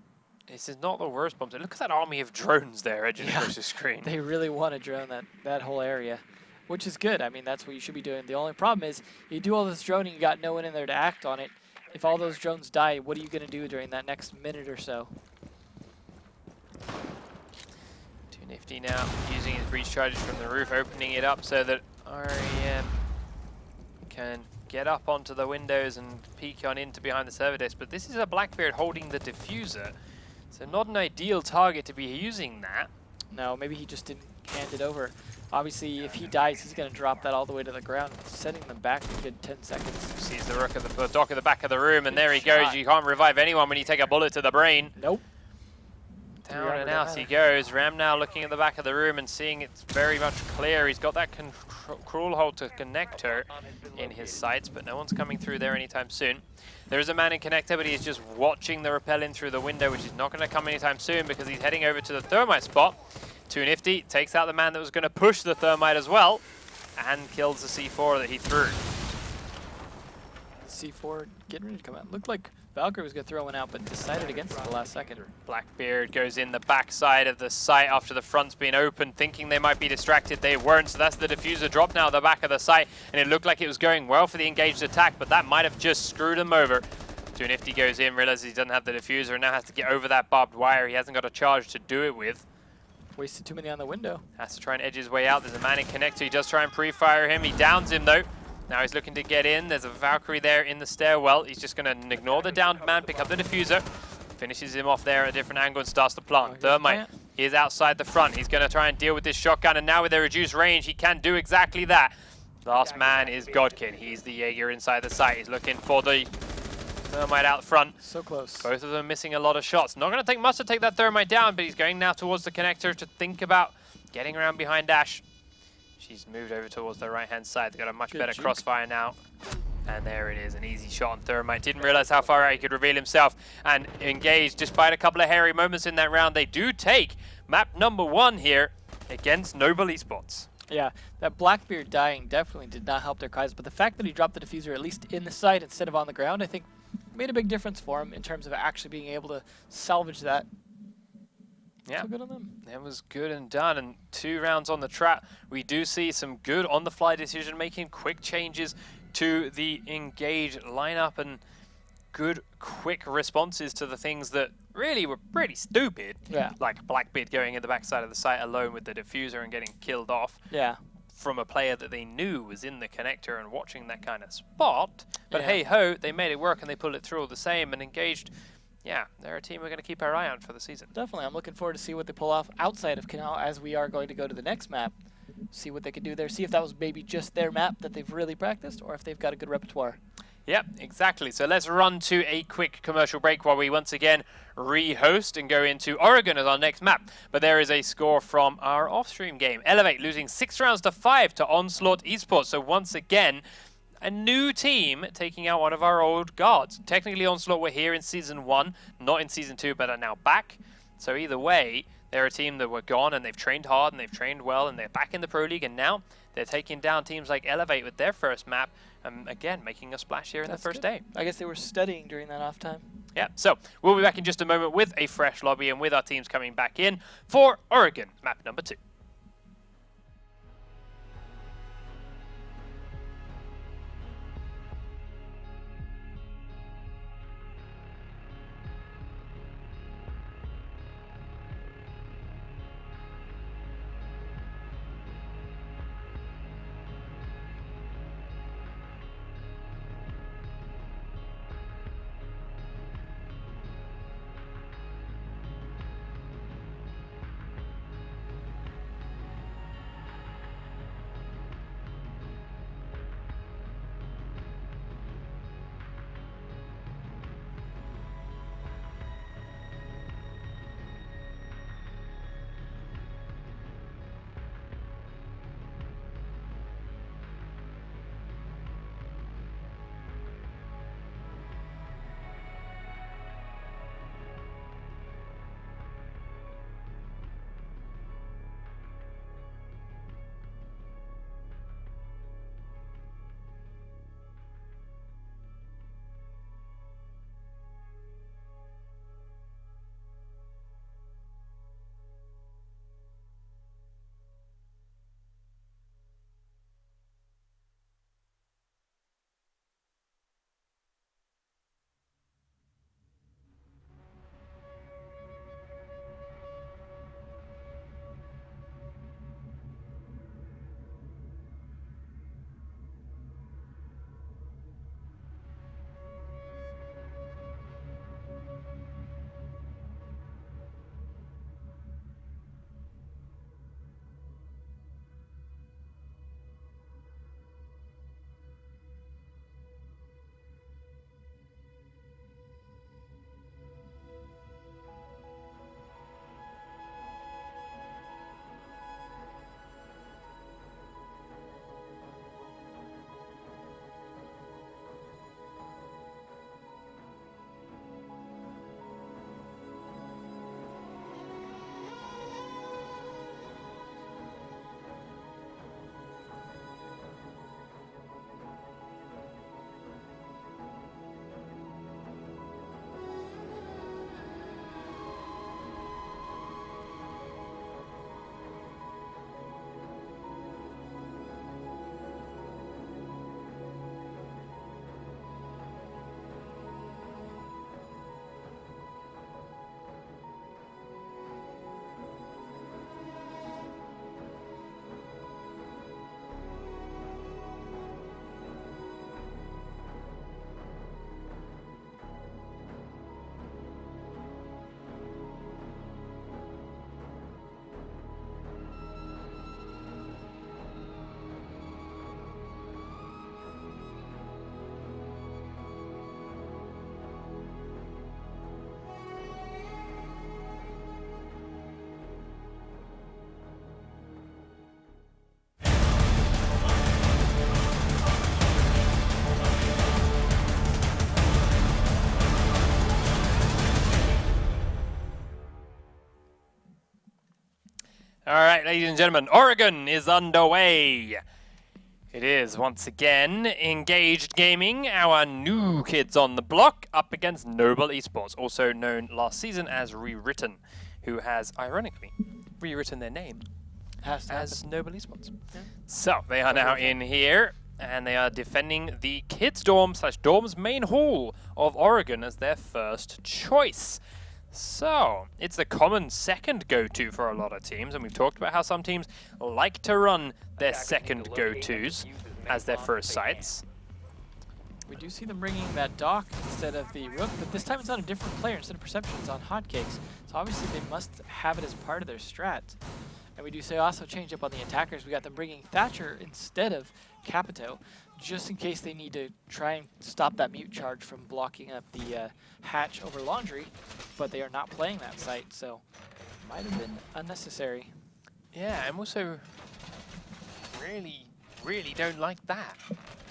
This is not the worst bump. Look at that army of drones there edging across the screen. They really want to drone that whole area, which is good. I mean, that's what you should be doing. The only problem is you do all this droning, you got no one in there to act on it. If all those drones die, what are you going to do during that next minute or so? Too Nifty now using his breach charges from the roof, opening it up so that REM can get up onto the windows and peek on into behind the server desk. But this is a Blackbeard holding the diffuser. So not an ideal target to be using that. No, maybe he just didn't hand it over. Obviously, if he dies, he's going to drop that all the way to the ground, sending them back a good 10 seconds. Sees the rook at the dock at the back of the room, and there he goes. You can't revive anyone when you take a bullet to the brain. Nope. Down and out he goes. Ram now looking at the back of the room and seeing it's very much clear. He's got that cruel hold to connector in his sights, but no one's coming through there anytime soon. There is a man in connector, but he's just watching the rappel in through the window, which is not going to come anytime soon because he's heading over to the thermite spot. Too Nifty takes out the man that was going to push the thermite as well and kills the C4 that he threw. C4 getting ready to come out. Looked like Valkyrie was going to throw one out, but decided against it at the last second. Blackbeard goes in the backside of the site after the front's been open, thinking they might be distracted. They weren't, so that's the diffuser drop now at the back of the site, and it looked like it was going well for the engaged attack, but that might have just screwed him over. Too Nifty goes in, realizes he doesn't have the diffuser, and now has to get over that barbed wire. He hasn't got a charge to do it with. Wasted too many on the window. Has to try and edge his way out. There's a man in connector. He does try and pre-fire him. He downs him, though. Now he's looking to get in. There's a Valkyrie there in the stairwell. He's just going to ignore the downed man, pick up the diffuser, finishes him off there at a different angle and starts to plant. Thermite is outside the front. He's going to try and deal with this shotgun, and now with a reduced range, he can do exactly that. Last man is Godkin. He's the Jaeger inside the site. He's looking for the Thermite out front. So close. Both of them missing a lot of shots. Not going to take much to take that Thermite down, but he's going now towards the connector to think about getting around behind Dash. She's moved over towards the right-hand side. They've got a much better crossfire now. And there it is, an easy shot on Thermite. Didn't realize how far out he could reveal himself and engage. Despite a couple of hairy moments in that round, they do take map number 1 here against Noble eSports. Yeah, that Blackbeard dying definitely did not help their cause, but the fact that he dropped the diffuser at least in the site instead of on the ground, I think made a big difference for him in terms of actually being able to salvage that. Yeah, so good on them. That was good and done, and 2 rounds on the trap. We do see some good on-the-fly decision-making, quick changes to the engaged lineup, and good, quick responses to the things that really were pretty stupid. Yeah. Like Blackbeard going in the backside of the site alone with the diffuser and getting killed off. Yeah. From a player that they knew was in the connector and watching that kind of spot. But hey-ho, they made it work and they pulled it through all the same and engaged. Yeah, they're a team we're going to keep our eye on for the season. Definitely. I'm looking forward to see what they pull off outside of Kanal as we are going to go to the next map. See what they can do there. See if that was maybe just their map that they've really practiced or if they've got a good repertoire. Yep, exactly. So let's run to a quick commercial break while we once again re-host and go into Oregon as our next map. But there is a score from our off-stream game. Elevate losing 6 rounds to 5 to Onslaught eSports. So once again, a new team taking out one of our old guards. Technically, Onslaught were here in Season 1, not in Season 2, but are now back. So either way, they're a team that were gone, and they've trained hard, and they've trained well, and they're back in the Pro League, and now they're taking down teams like Elevate with their first map, again, making a splash here in the first day. I guess they were studying during that off time. Yeah, so we'll be back in just a moment with a fresh lobby and with our teams coming back in for Oregon, map number 2. All right, ladies and gentlemen, Oregon is underway. It is, once again, Engaged Gaming, our new kids on the block, up against Noble eSports, also known last season as Rewritten, who has, ironically, rewritten their name as Noble eSports. Yeah. So, they are now in here, and they are defending the kids' dorm / dorm's main hall of Oregon as their first choice. So, it's the common second go-to for a lot of teams, and we've talked about how some teams like to run their second go-tos as their first sites. We do see them bringing that Doc instead of the Rook, but this time it's on a different player instead of Perceptions on Hotcakes. So obviously they must have it as part of their strat. And we do say also change up on the attackers. We got them bringing Thatcher instead of Capito, just in case they need to try and stop that mute charge from blocking up the hatch over Laundry, but they are not playing that site, so might have been unnecessary. Yeah, I'm also really don't like that.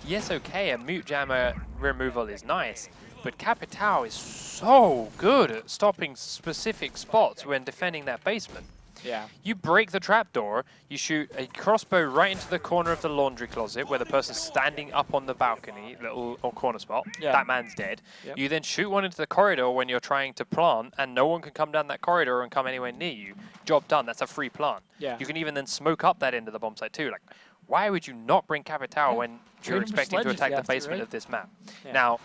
Yes, okay, a mute jammer removal is nice, but Capitao is so good at stopping specific spots when defending that basement. Yeah. You break the trapdoor, you shoot a crossbow right into the corner of the laundry closet where the person's standing up on the balcony, little or corner spot. Yeah. That man's dead. Yep. You then shoot one into the corridor when you're trying to plant, and no one can come down that corridor and come anywhere near you. Job done. That's a free plant. Yeah. You can even then smoke up that end of the bomb site too. Like, why would you not bring Capitao when you're expecting to attack the basement of this map? Yeah. Now,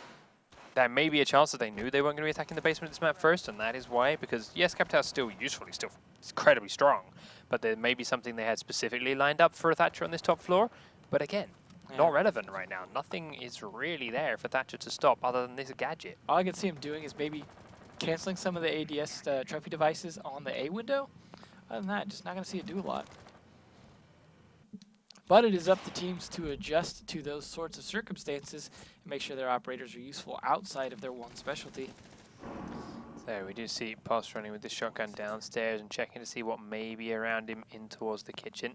there may be a chance that they knew they weren't going to be attacking the basement of this map first, and that is why, because yes, Capitao is still useful, he's still incredibly strong, but there may be something they had specifically lined up for a Thatcher on this top floor, but again, not relevant right now. Nothing is really there for Thatcher to stop other than this gadget. All I can see him doing is maybe canceling some of the ADS trophy devices on the A window. Other than that, just not going to see it do a lot. But it is up to teams to adjust to those sorts of circumstances and make sure their operators are useful outside of their one specialty. So we do see Post running with the shotgun downstairs and checking to see what may be around him in towards the kitchen.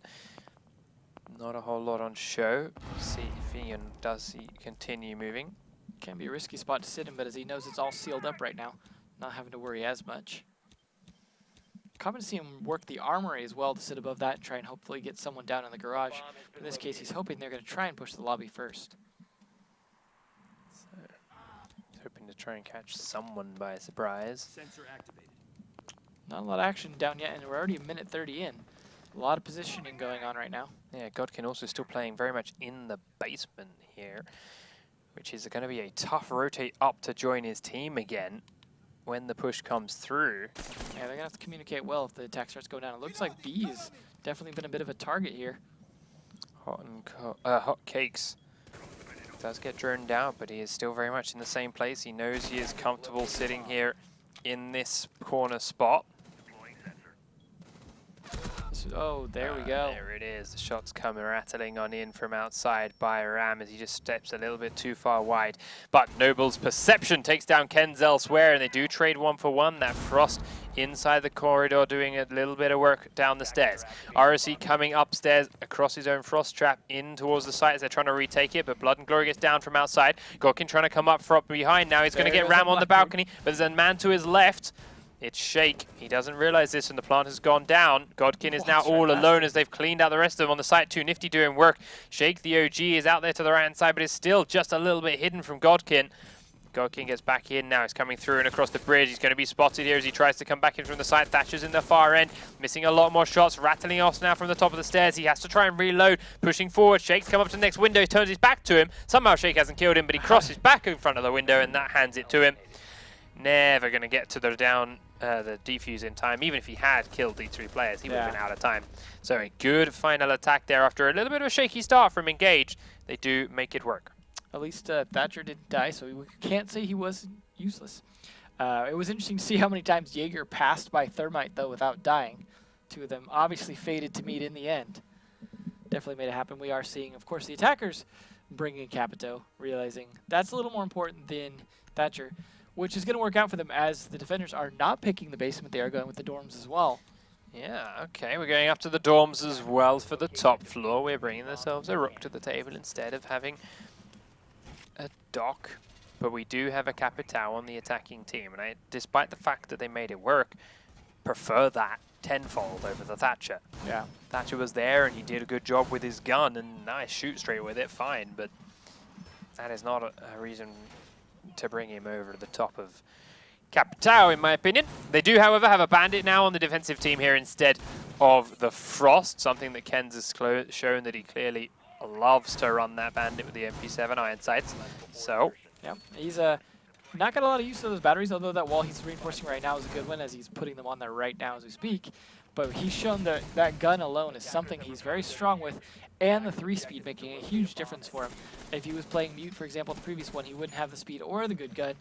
Not a whole lot on show. See if Ian does he continue moving. Can be a risky spot to sit in, but as he knows it's all sealed up right now, not having to worry as much. Coming to see him work the armory as well to sit above that and try and hopefully get someone down in the garage. But in this case, he's hoping they're going to try and push the lobby first. So, he's hoping to try and catch someone by surprise. Sensor activated. Not a lot of action down yet, and we're already a minute 30 in. A lot of positioning going on right now. Yeah, Godkin also still playing very much in the basement here, which is going to be a tough rotate up to join his team again when the push comes through. Yeah, they're going to have to communicate well if the attack starts going down. It looks like B's definitely been a bit of a target here. Hot Cakes does get droned out, but he is still very much in the same place. He knows he is comfortable sitting here in this corner spot. Oh, there we go. There it is. The shots come rattling on in from outside by Ram as he just steps a little bit too far wide. But Noble's Perception takes down Ken's elsewhere, and they do trade 1-for-1. That Frost inside the corridor doing a little bit of work down the stairs. RSC coming upstairs across his own Frost trap in towards the site as they're trying to retake it, but Blood and Glory gets down from outside. Godkin trying to come up from behind. Now he's going to get Ram on the balcony, but there's a man to his left. It's Shake. He doesn't realize this, and the plant has gone down. Godkin is now all alone as they've cleaned out the rest of them on the site. Too Nifty doing work. Shake, the OG, is out there to the right-hand side, but is still just a little bit hidden from Godkin. Godkin gets back in now. He's coming through and across the bridge. He's going to be spotted here as he tries to come back in from the side. Thatcher's in the far end, missing a lot more shots, rattling off now from the top of the stairs. He has to try and reload, pushing forward. Shake's come up to the next window. He turns his back to him. Somehow Shake hasn't killed him, but he crosses back in front of the window, and that hands it to him. Never going to get to the defuse in time. Even if he had killed these three players, he would have been out of time. So a good final attack there after a little bit of a shaky start from Engage. They do make it work. At least Thatcher didn't die, so we can't say he was useless. It was interesting to see how many times Jaeger passed by Thermite, though, without dying. Two of them obviously fated to meet in the end. Definitely made it happen. We are seeing, of course, the attackers bringing Capito, realizing that's a little more important than Thatcher, which is going to work out for them as the defenders are not picking the basement. They are going with the dorms as well. Yeah, okay, we're going up to the dorms as well for the top floor. We're bringing ourselves a Rook to the table instead of having a Doc. But we do have a Capitao on the attacking team. And despite the fact that they made it work, prefer that tenfold over the Thatcher. Yeah. Thatcher was there and he did a good job with his gun and nice shoot straight with it, fine, but that is not a reason to bring him over to the top of Capitao, in my opinion. They do, however, have a Bandit now on the defensive team here instead of the Frost, something that Ken's has shown that he clearly loves to run that Bandit with the MP7 iron sights. So, yeah, he's not got a lot of use of those batteries, although that wall he's reinforcing right now is a good one as he's putting them on there right now as we speak. But he's shown that that gun alone is something he's very strong with, and the 3-speed making a huge difference for him. If he was playing Mute, for example, the previous one, he wouldn't have the speed or the good gun.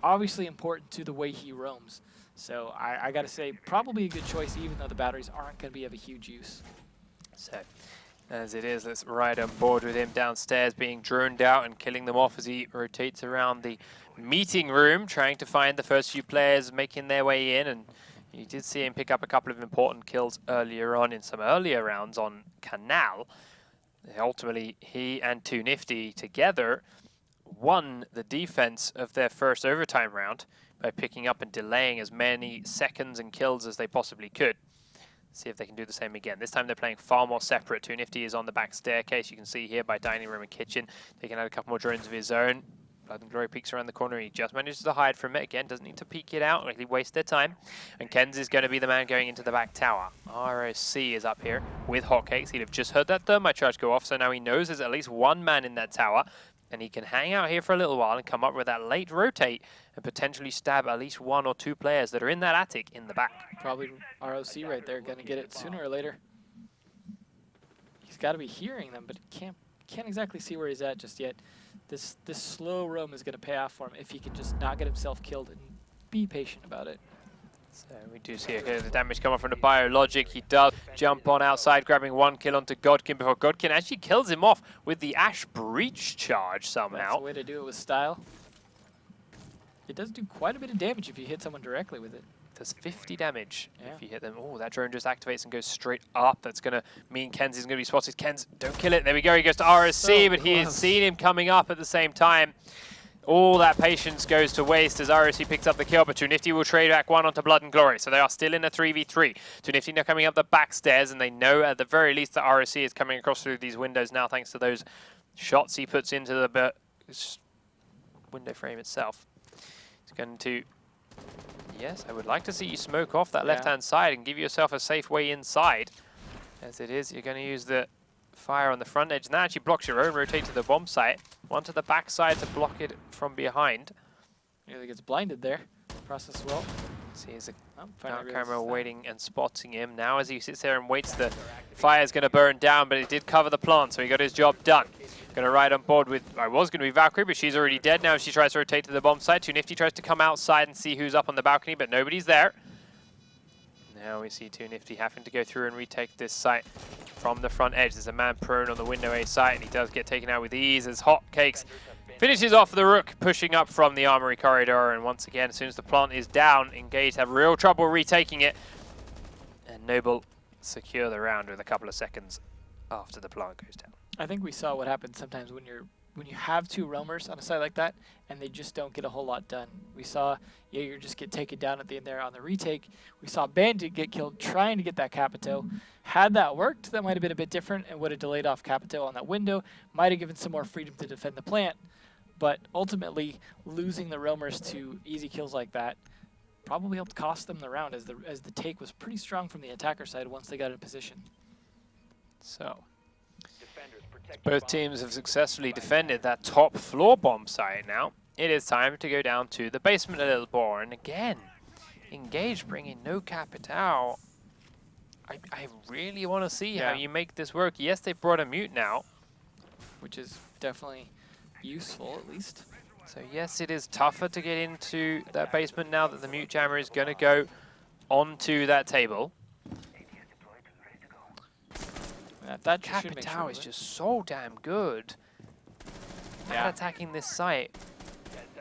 Obviously important to the way he roams. So I got to say, probably a good choice, even though the batteries aren't going to be of a huge use. So, as it is, let's ride on board with him downstairs, being droned out and killing them off as he rotates around the meeting room, trying to find the first few players making their way in. And you did see him pick up a couple of important kills earlier on in some earlier rounds on Kanal. Ultimately, he and 2Nifty together won the defense of their first overtime round by picking up and delaying as many seconds and kills as they possibly could. See if they can do the same again. This time they're playing far more separate. 2Nifty is on the back staircase. You can see here by dining room and kitchen. They can add a couple more drones of his own. Blood and Glory peeks around the corner. He just manages to hide from it again. Doesn't need to peek it out. Really waste their time. And Ken's is going to be the man going into the back tower. ROC is up here with hotcakes. He'd have just heard that thermite charge go off. So now he knows there's at least one man in that tower. And he can hang out here for a little while and come up with that late rotate and potentially stab at least 1 or 2 players that are in that attic in the back. Probably ROC right there. Going to get it sooner or later. He's got to be hearing them, but can't exactly see where he's at just yet. This slow roam is going to pay off for him if he can just not get himself killed and be patient about it. So we do see the damage coming from the biologic. He does jump on outside, grabbing 1 kill onto Godkin before Godkin actually kills him off with the Ash Breach charge somehow. That's the way to do it with style. It does do quite a bit of damage if you hit someone directly with it. Does 50 damage if you hit them. Oh, that drone just activates and goes straight up. That's going to mean Ken's is going to be spotted. Ken's, don't kill it. There we go. He goes to RSC, but he has seen him coming up at the same time. All that patience goes to waste as RSC picks up the kill, but 2Nifty will trade back 1 onto Blood and Glory. So they are still in a 3v3. 2Nifty now coming up the back stairs, and they know at the very least that RSC is coming across through these windows now thanks to those shots he puts into the window frame itself. He's going to... Yes, I would like to see you smoke off that left-hand side and give yourself a safe way inside. As it is, you're going to use the fire on the front edge. And that actually blocks your own rotate to the bomb site. 1 to the back side to block it from behind. Nearly gets blinded there. Process well. See, there's a camera waiting and spotting him. Now as he sits there and waits, the fire's going to burn down, but it did cover the plant, so he got his job done. Going to ride on board with, I was going to be Valkyrie, but she's already dead now. She tries to rotate to the bomb site. 2Nifty tries to come outside and see who's up on the balcony, but nobody's there. Now we see 2Nifty having to go through and retake this site from the front edge. There's a man prone on the window A site, and he does get taken out with ease as Hotcakes finishes off the Rook, pushing up from the armory corridor. And once again, as soon as the plant is down, Engaged have real trouble retaking it. And Noble secure the round with a couple of seconds after the plant goes down. I think we saw what happens sometimes when you have 2 roamers on a site like that and they just don't get a whole lot done. We saw Jaeger just get taken down at the end there on the retake. We saw Bandit get killed trying to get that Capito. Had that worked, that might have been a bit different and would have delayed off Capito on that window. Might have given some more freedom to defend the plant. But ultimately, losing the roamers to easy kills like that probably helped cost them the round as the take was pretty strong from the attacker side once they got in position. So... both teams have successfully defended that top floor bomb site now. It is time to go down to the basement a little more. And again, Engage bringing no Capitao. I really want to see how you make this work. Yes, they brought a Mute now, which is definitely useful at least. So yes, it is tougher to get into that basement now that the Mute Jammer is going to go onto that table. That Capitao is just so damn good at attacking this site.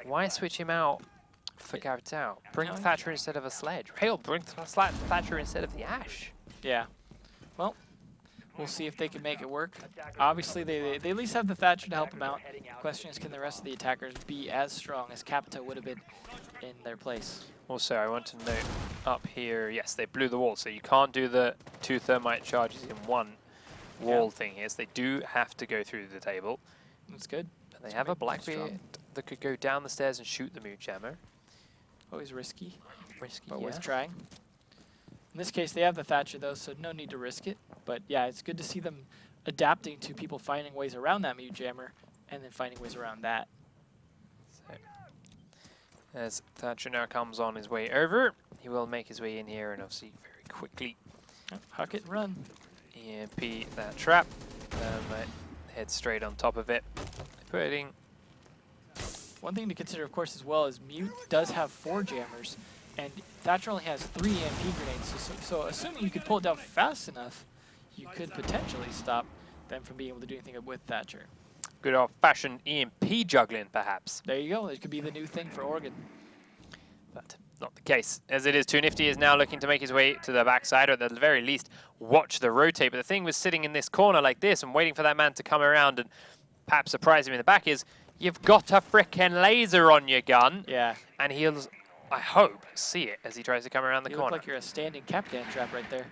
Why switch him out for Capitao? Bring Thatcher instead of a sledge. Hell, bring Thatcher instead of the Ash. Yeah. Well, We'll see if they can make it work. Obviously, they at least have the Thatcher to help them out. The question is, can the rest of the attackers be as strong as Capita would have been in their place? Also, I want to note up here, yes, they blew the wall, so you can't do the 2 thermite charges in one wall thing here, so they do have to go through the table. That's good. But they have a Blackbeard that could go down the stairs and shoot the Mood Jammer. Always risky. Risky, but worth trying. In this case, they have the Thatcher, though, so no need to risk it. But yeah, it's good to see them adapting to people finding ways around that Mood Jammer and then finding ways around that. So, as Thatcher now comes on his way over, he will make his way in here and obviously very quickly huck it and run. EMP that trap. Head straight on top of it. Putting. One thing to consider, of course, as well is Mute does have 4 jammers, and Thatcher only has 3 EMP grenades. So assuming you could pull it down fast enough, you could potentially stop them from being able to do anything with Thatcher. Good old-fashioned EMP juggling, perhaps. There you go. It could be the new thing for Oregon. But not the case. As it is, 2Nifty is now looking to make his way to the backside, or at the very least, watch the rotate. But the thing with sitting in this corner like this and waiting for that man to come around and perhaps surprise him in the back is you've got a frickin' laser on your gun. Yeah. And he'll, I hope, see it as he tries to come around the corner. You look like you're a standing Captain trap right there.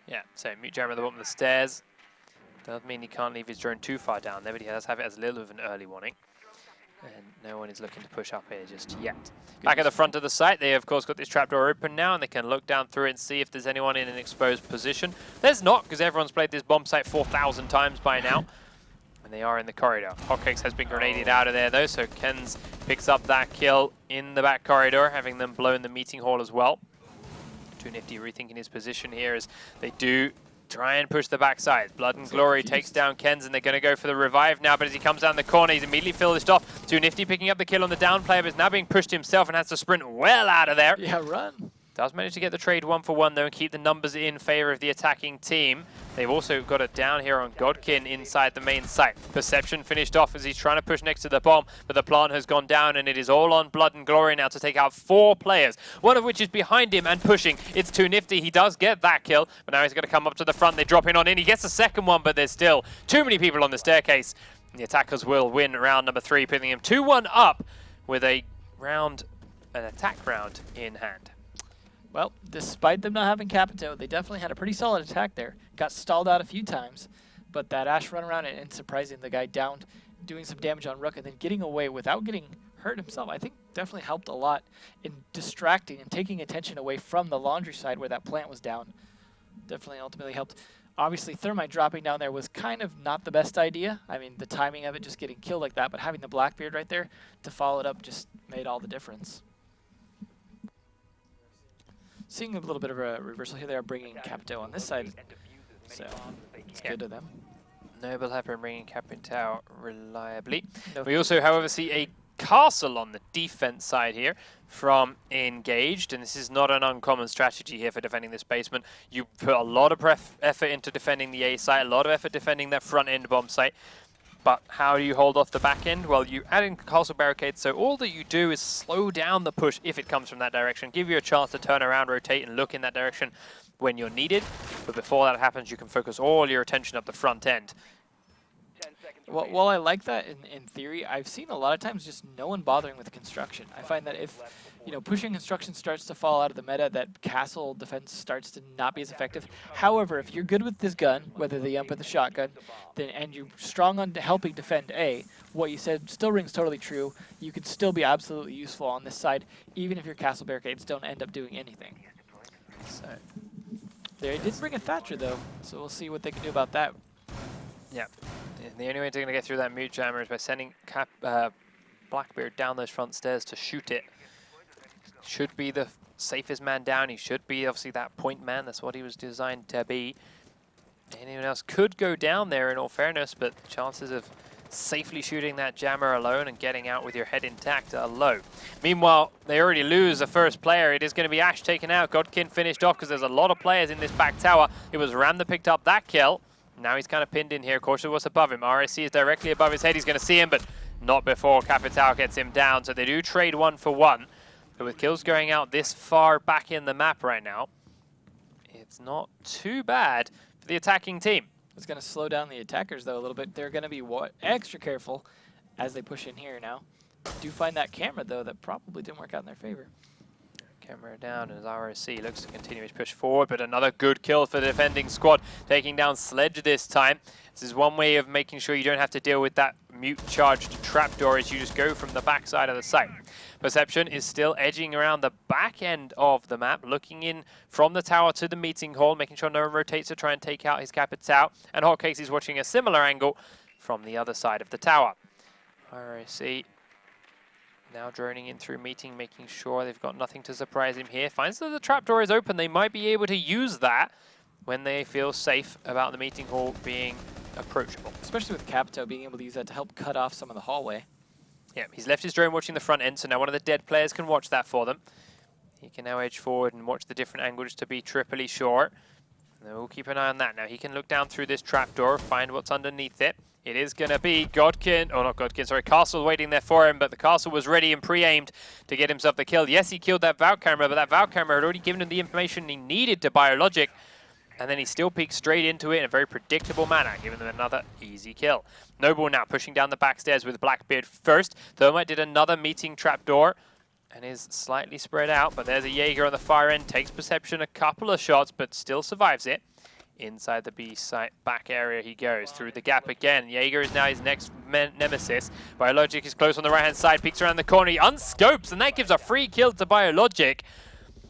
Yeah, so Mood Jammer at the bottom of the stairs. Doesn't mean he can't leave his drone too far down there, but he does have it as a little of an early warning. And no one is looking to push up here just yet. Back at the front of the site, they of course got this trapdoor open now, and they can look down through it and see if there's anyone in an exposed position. There's not, because everyone's played this bomb site 4,000 times by now. And they are in the corridor. Hotcakes has been grenaded out of there though, so Kenz picks up that kill in the back corridor, having them blown the meeting hall as well. 2Nifty rethinking his position here as they do try and push the backside. Blood and Glory takes down Kenz, and they're going to go for the revive now, but as he comes down the corner, he's immediately finished off. 2Nifty picking up the kill on the down player, but is now being pushed himself and has to sprint well out of there. Yeah, run. Does manage to get the trade 1-for-1 though and keep the numbers in favor of the attacking team. They've also got it down here on Godkin inside the main site. Perception finished off as he's trying to push next to the bomb, but the plant has gone down and it is all on Blood and Glory now to take out 4 players, one of which is behind him and pushing. It's 2Nifty. He does get that kill, but now he's going to come up to the front. They drop in on in. He gets the second one, but there's still too many people on the staircase. The attackers will win round number 3, putting him 2-1 up with an attack round in hand. Well, despite them not having Capito, they definitely had a pretty solid attack there. Got stalled out a few times, but that Ash run around and surprising the guy down, doing some damage on Rook, and then getting away without getting hurt himself, I think definitely helped a lot in distracting and taking attention away from the laundry side where that plant was down. Definitely ultimately helped. Obviously, Thermite dropping down there was kind of not the best idea. I mean, the timing of it just getting killed like that, but having the Blackbeard right there to follow it up just made all the difference. Seeing a little bit of a reversal here, they are bringing Capito on this side, so it's good to them. Noble have been bringing Capito reliably. We also, however, see a castle on the defense side here from Engaged, and this is not an uncommon strategy here for defending this basement. You put a lot of effort into defending the A site, a lot of effort defending that front end bomb site. But how do you hold off the back end? Well, you add in castle barricades, so all that you do is slow down the push if it comes from that direction, give you a chance to turn around, rotate, and look in that direction when you're needed. But before that happens, you can focus all your attention up the front end. Well, while I like that in theory, I've seen a lot of times just no one bothering with construction. I find that if pushing construction starts to fall out of the meta, that castle defense starts to not be as effective. However, if you're good with this gun, whether the Yump or the shotgun, then and you're strong on helping defend A, what you said still rings totally true. You could still be absolutely useful on this side, even if your castle barricades don't end up doing anything. So they did bring a Thatcher though, so we'll see what they can do about that. Yeah, the only way they're going to get through that Mood Jammer is by sending Blackbeard down those front stairs to shoot it. Should be the safest man down. He should be obviously that point man. That's what he was designed to be. Anyone else could go down there in all fairness, but chances of safely shooting that jammer alone and getting out with your head intact are low. Meanwhile, they already lose the first player. It is going to be Ash taken out. Godkin finished off because there's a lot of players in this back tower. It was Ram that picked up that kill. Now he's kind of pinned in here. Cautious what's above him. RSC is directly above his head. He's going to see him, but not before Capitao gets him down. So they do trade 1-for-1. But with kills going out this far back in the map right now, it's not too bad for the attacking team. It's going to slow down the attackers, though, a little bit. They're going to be extra careful as they push in here now. Do find that camera, though, that probably didn't work out in their favor. Camera down as ROC looks to continue his push forward, but another good kill for the defending squad, taking down Sledge this time. This is one way of making sure you don't have to deal with that mute-charged trapdoor as you just go from the backside of the site. Perception is still edging around the back end of the map, looking in from the tower to the meeting hall, making sure no one rotates to try and take out his Capitao. And Hotcakes is watching a similar angle from the other side of the tower. ROC now droning in through meeting, making sure they've got nothing to surprise him here. Finds that the trapdoor is open. They might be able to use that when they feel safe about the meeting hall being approachable. Especially with Capito being able to use that to help cut off some of the hallway. Yeah, he's left his drone watching the front end, so now one of the dead players can watch that for them. He can now edge forward and watch the different angles to be triply sure. And we'll keep an eye on that. Now he can look down through this trapdoor, find what's underneath it. It is going to be Godkin, oh not Godkin, sorry, Castle waiting there for him, but the Castle was ready and pre-aimed to get himself the kill. Yes, he killed that Valk camera, but that Valk camera had already given him the information he needed to Biologic, and then he still peeked straight into it in a very predictable manner, giving them another easy kill. Noble now pushing down the back stairs with Blackbeard first. Thermite did another meeting trapdoor and is slightly spread out, but there's a Jaeger on the far end, takes Perception a couple of shots, but still survives it. Inside the B site back area he goes, through the gap again. Jaeger is now his next nemesis. Biologic is close on the right-hand side, peeks around the corner, he unscopes, and that gives a free kill to Biologic.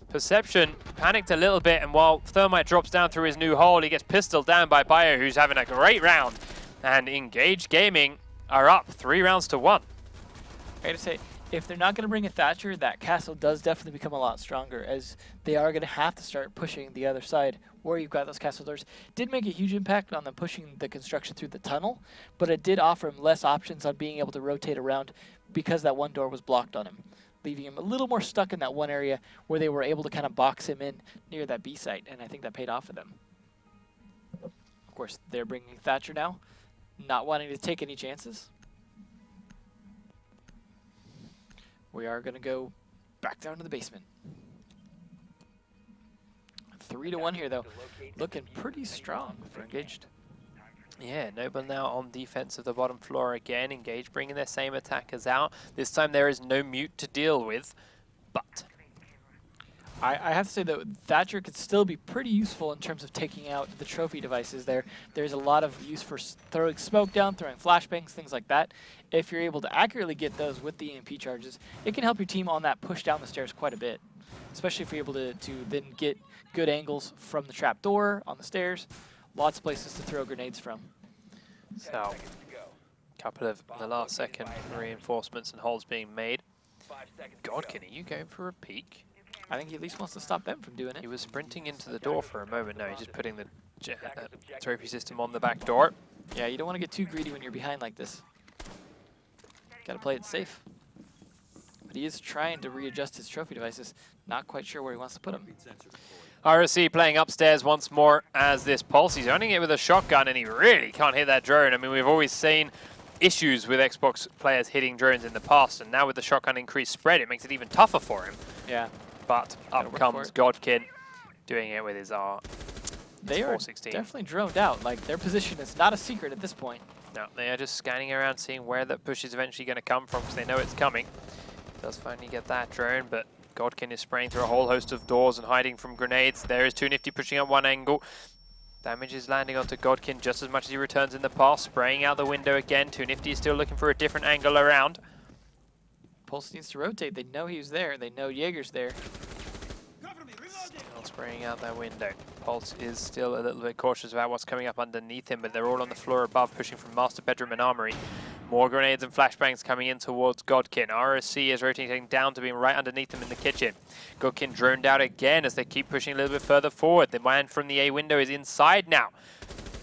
Perception panicked a little bit, and while Thermite drops down through his new hole, he gets pistoled down by Bio, who's having a great round. And Engage Gaming are up 3 rounds to 1. I gotta say, if they're not going to bring a Thatcher, that castle does definitely become a lot stronger, as they are going to have to start pushing the other side where you've got those castle doors. Did make a huge impact on them pushing the construction through the tunnel, but it did offer him less options on being able to rotate around because that one door was blocked on him, leaving him a little more stuck in that one area where they were able to kind of box him in near that B site, and I think that paid off for them. Of course, they're bringing Thatcher now, not wanting to take any chances. We are going to go back down to the basement. 3-1 here, though. Looking pretty strong for Engaged. Yeah, Noble now on defense of the bottom floor again. Engage bringing their same attackers out. This time there is no mute to deal with, but I have to say that Thatcher could still be pretty useful in terms of taking out the trophy devices there. There's a lot of use for throwing smoke down, throwing flashbangs, things like that. If you're able to accurately get those with the EMP charges, it can help your team on that push down the stairs quite a bit, especially if you're able to then get good angles from the trap door on the stairs. Lots of places to throw grenades from. So, a couple of the last second reinforcements and holds being made. Godkin, are you going for a peek? I think he at least wants to stop them from doing it. He was sprinting into the door for a moment. Now he's just putting the trophy system on the back door. Yeah, you don't want to get too greedy when you're behind like this. Got to play it safe. But he is trying to readjust his trophy devices. Not quite sure where he wants to put them. ROC playing upstairs once more as this Pulse. He's owning it with a shotgun, and he really can't hit that drone. I mean, we've always seen issues with Xbox players hitting drones in the past, and now with the shotgun increased spread, it makes it even tougher for him. Yeah. But up comes Godkin, doing it with his R. They are definitely droned out. Like, their position is not a secret at this point. No, they are just scanning around, seeing where that push is eventually going to come from, because they know it's coming. Does finally get that drone, but Godkin is spraying through a whole host of doors and hiding from grenades. There is 2Nifty pushing up one angle. Damage is landing onto Godkin just as much as he returns in the past, spraying out the window again. 2Nifty is still looking for a different angle around. Pulse needs to rotate. They know he's there. They know Jaeger's there. Still spraying out that window. Pulse is still a little bit cautious about what's coming up underneath him, but they're all on the floor above, pushing from Master Bedroom and Armory. More grenades and flashbangs coming in towards Godkin. ROC is rotating down to being right underneath them in the kitchen. Godkin droned out again as they keep pushing a little bit further forward. The man from the A window is inside now.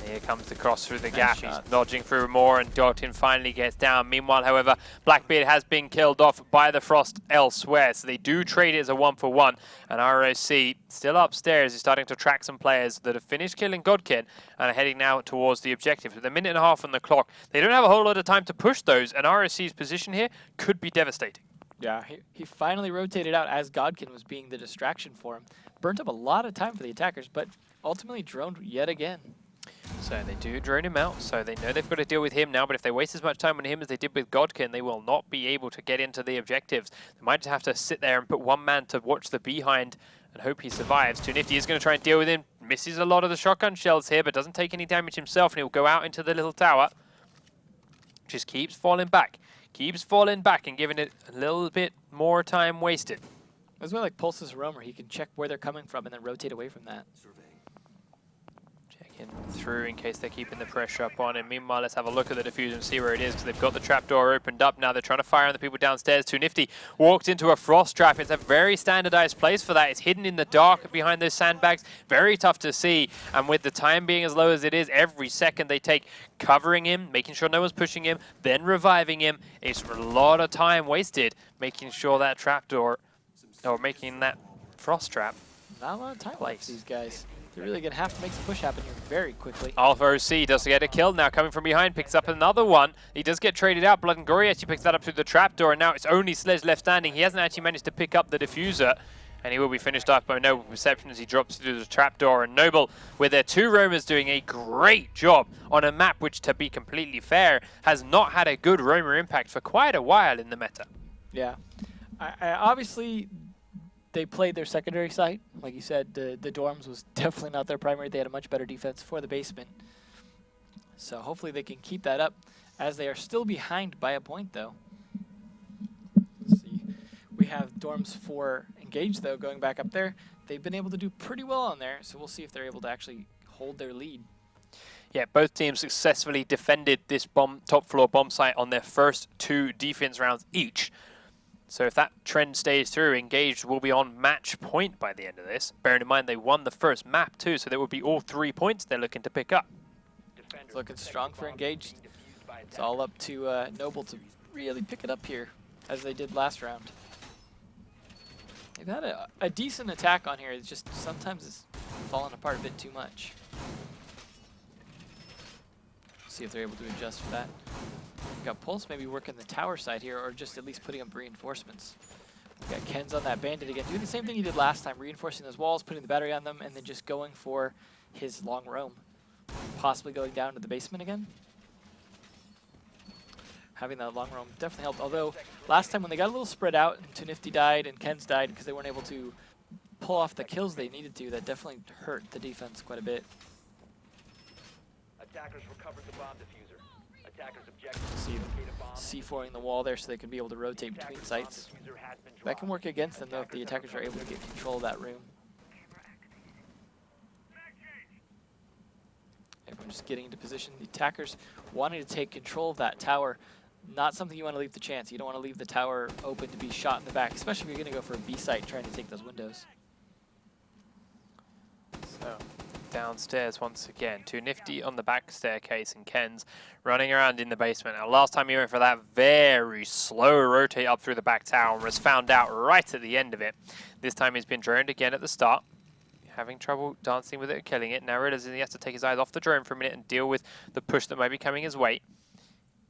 Here comes the cross through the gap. He's dodging through more, and Godkin finally gets down. Meanwhile, however, Blackbeard has been killed off by the Frost elsewhere, so they do trade it as a 1-for-1. And ROC, still upstairs, is starting to track some players that have finished killing Godkin and are heading now towards the objective. With a minute and a half on the clock, they don't have a whole lot of time to push those, and ROC's position here could be devastating. Yeah, he finally rotated out as Godkin was being the distraction for him. Burnt up a lot of time for the attackers, but ultimately droned yet again. So they do drone him out, so they know they've got to deal with him now, but if they waste as much time on him as they did with Godkin, they will not be able to get into the objectives. They might just have to sit there and put one man to watch the behind and hope he survives. Too Nifty is going to try and deal with him. Misses a lot of the shotgun shells here, but doesn't take any damage himself, and he'll go out into the little tower. Just keeps falling back and giving it a little bit more time wasted. As well, like Pulse's roamer, he can check where they're coming from and then rotate away from that. Checking through in case they're keeping the pressure up on him. Meanwhile, let's have a look at the diffuser and see where it is, because they've got the trapdoor opened up now. They're trying to fire on the people downstairs. Too Nifty walked into a frost trap. It's a very standardized place for that. It's hidden in the dark behind those sandbags. Very tough to see. And with the time being as low as it is, every second they take covering him, making sure no one's pushing him, then reviving him. It's a lot of time wasted making sure that trapdoor, or making that frost trap. Not a lot of time left for these guys. They're really going to have to make the push happen here very quickly. Alpha OC does get a kill now, coming from behind, picks up another one. He does get traded out. Blood and Glory actually picks that up through the trapdoor, and now it's only Sledge left standing. He hasn't actually managed to pick up the diffuser, and he will be finished off by Noble Perception as he drops through the trapdoor. And Noble, with their two roamers, doing a great job on a map which, to be completely fair, has not had a good roamer impact for quite a while in the meta. Yeah. Obviously, they played their secondary site. Like you said, the dorms was definitely not their primary. They had a much better defense for the basement. So hopefully they can keep that up, as they are still behind by a point, though. Let's see. We have dorms for Engage, though, going back up there. They've been able to do pretty well on there, so we'll see if they're able to actually hold their lead. Yeah, both teams successfully defended this top floor bomb site on their first two defense rounds each. So if that trend stays through, Engaged will be on match point by the end of this. Bearing in mind they won the first map too, so there will be all 3 points they're looking to pick up. It's looking strong for Engaged. It's all up to Noble to really pick it up here, as they did last round. They've had a decent attack on here. It's just sometimes it's falling apart a bit too much. See if they're able to adjust for that. We've got Pulse maybe working the tower side here, or just at least putting up reinforcements. We've got Ken's on that bandit again, doing the same thing he did last time, reinforcing those walls, putting the battery on them, and then just going for his long roam. Possibly going down to the basement again. Having that long roam definitely helped, although last time when they got a little spread out, and Too Nifty died and Ken's died because they weren't able to pull off the kills they needed to, that definitely hurt the defense quite a bit. Attackers recovered the bomb diffuser. Attackers See C4ing the wall there so they can be able to rotate between sites. That can work against them though if the attackers are able to get control of that room. Everyone just getting into position. The attackers wanting to take control of that tower. Not something you want to leave the chance. You don't want to leave the tower open to be shot in the back, especially if you're going to go for a B site trying to take those windows. So downstairs once again, Too Nifty on the back staircase, and Ken's running around in the basement. Now last time he went for that very slow rotate up through the back tower and was found out right at the end of it. This time he's been droned again at the start, having trouble dancing with it and killing it. Now realizing he has to take his eyes off the drone for a minute and deal with the push that might be coming his way.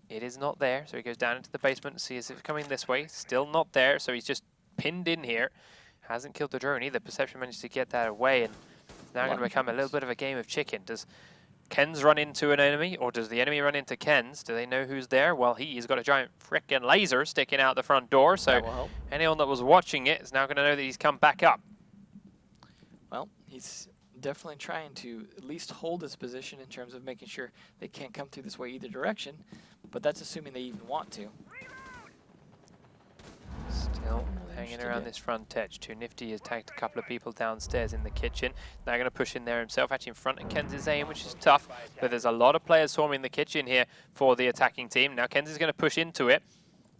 It is not there, so he goes down into the basement and sees it coming this way. Still not there, so he's just pinned in here. Hasn't killed the drone either. Perception managed to get that away, and it's now going to become a little bit of a game of chicken. Does Ken's run into an enemy, or does the enemy run into Ken's? Do they know who's there? Well, he's got a giant frickin' laser sticking out the front door, so anyone that was watching it is now going to know that he's come back up. Well, he's definitely trying to at least hold his position in terms of making sure they can't come through this way either direction, but that's assuming they even want to. Still hanging around this front edge. Too Nifty has tagged a couple of people downstairs in the kitchen. Now going to push in there himself, actually in front of Ken's aim, which is tough, but there's a lot of players swarming the kitchen here for the attacking team. Now Ken's is going to push into it.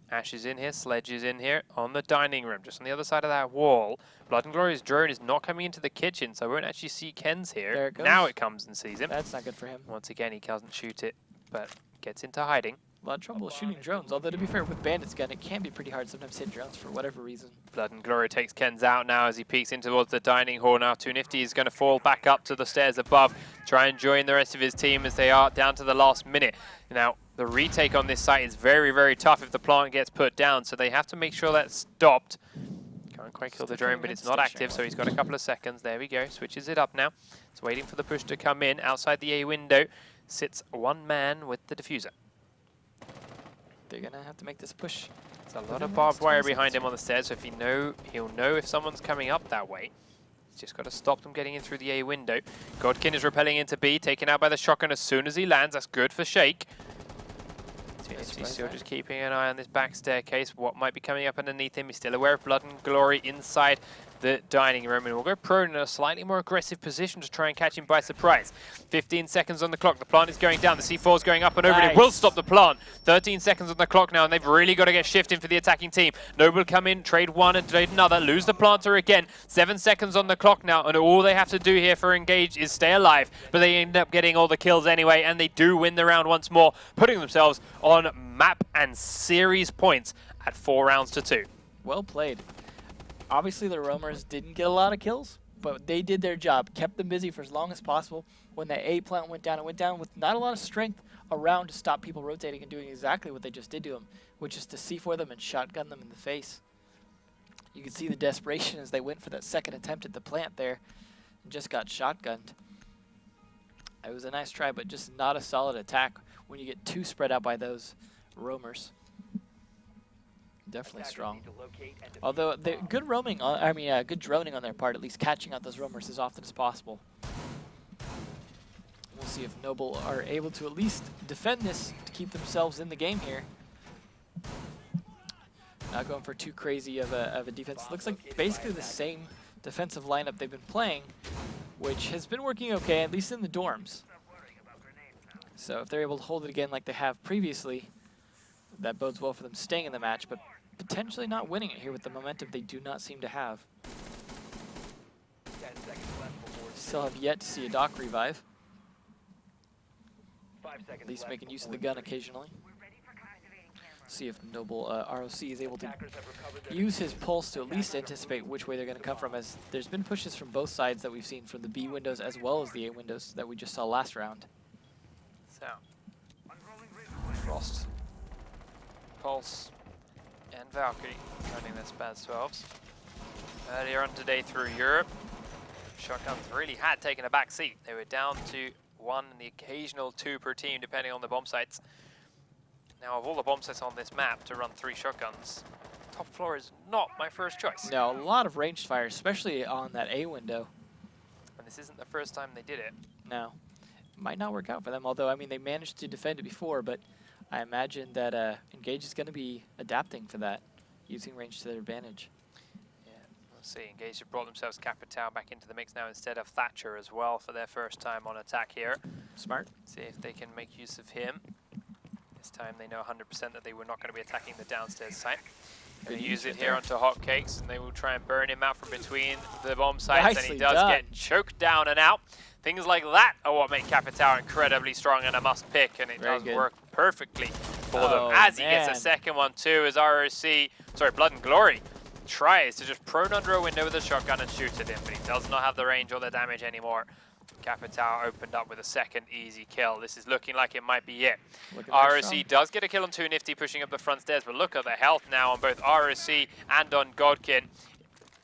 Ash is in here, Sledge is in here, on the dining room, just on the other side of that wall. Blood and Glory's drone is not coming into the kitchen, so I won't actually see Ken's here. There it goes. Now it comes and sees him. That's not good for him. Once again, he doesn't shoot it, but gets into hiding. A lot of trouble shooting drones, although to be fair, with Bandit's gun, it can be pretty hard sometimes to hit drones for whatever reason. Blood and Glory takes Ken's out now as he peeks in towards the dining hall. Now Too Nifty is going to fall back up to the stairs above, try and join the rest of his team as they are down to the last minute. Now, the retake on this site is very, very tough if the plant gets put down, so they have to make sure that's stopped. Can't quite kill the drone, but it's not active, so he's got a couple of seconds. There we go. Switches it up now. It's waiting for the push to come in. Outside the A window sits one man with the diffuser. They're going to have to make this push. There's a lot of barbed wire behind him on the stairs, so if he'll know if someone's coming up that way. He's just got to stop them getting in through the A window. Godkin is repelling into B, taken out by the shotgun as soon as he lands. That's good for Shake. He's still just keeping an eye on this back staircase. What might be coming up underneath him? He's still aware of blood and glory inside the dining room, and we'll go prone in a slightly more aggressive position to try and catch him by surprise. 15 seconds on the clock. The plant is going down. The C4 is going up and over. It will stop the plant. 13 seconds on the clock now, and they've really got to get shifting for the attacking team. Noble come in, trade one and trade another, lose the planter again. 7 seconds on the clock now, and all they have to do here for Engage is stay alive, but they end up getting all the kills anyway, and they do win the round once more, putting themselves on map and series points at 4 rounds to 2. Well played. Obviously, the roamers didn't get a lot of kills, but they did their job, kept them busy for as long as possible. When that A plant went down, it went down with not a lot of strength around to stop people rotating and doing exactly what they just did to them, which is to C4 them and shotgun them in the face. You can see the desperation as they went for that second attempt at the plant there and just got shotgunned. It was a nice try, but just not a solid attack when you get too spread out by those roamers. Definitely strong. Although good roaming, good droning on their part, at least catching out those roamers as often as possible. We'll see if Noble are able to at least defend this to keep themselves in the game here. Not going for too crazy of a defense. Looks like basically the same defensive lineup they've been playing, which has been working okay, at least in the dorms. So if they're able to hold it again like they have previously, that bodes well for them staying in the match, but potentially not winning it here with the momentum they do not seem to have. Still have yet to see a Doc revive. At least making use of the gun occasionally. See if Noble ROC is able to use his pulse to at least anticipate which way they're going to come from, as there's been pushes from both sides that we've seen from the B windows as well as the A windows that we just saw last round. So, Frost, Pulse, and Valkyrie running their Spaz 12s. Earlier on today through Europe, shotguns really had taken a back seat. They were down to 1 and the occasional 2 per team depending on the bomb sites. Now, of all the bomb sites on this map to run 3 shotguns, top floor is not my first choice. No, a lot of ranged fire, especially on that A window. And this isn't the first time they did it. No. Might not work out for them, although, I mean, they managed to defend it before, but I imagine that Engage is going to be adapting for that, using range to their advantage. Yeah, we'll see. Engage have brought themselves Capitao back into the mix now instead of Thatcher as well for their first time on attack here. Smart. See if they can make use of him. This time they know 100% that they were not going to be attacking the downstairs site. They use it here onto Hotcakes, and they will try and burn him out from between the bomb sites, and he does get choked down and out. Things like that are what make Capitao incredibly strong and a must pick, and it does work perfectly for them. As he gets a second one too, as Blood and Glory tries to just prone under a window with a shotgun and shoot at him, but he does not have the range or the damage anymore. Capitao opened up with a second easy kill. This is looking like it might be it. ROC does get a kill on 2 Nifty pushing up the front stairs, but look at the health now on both ROC and on Godkin.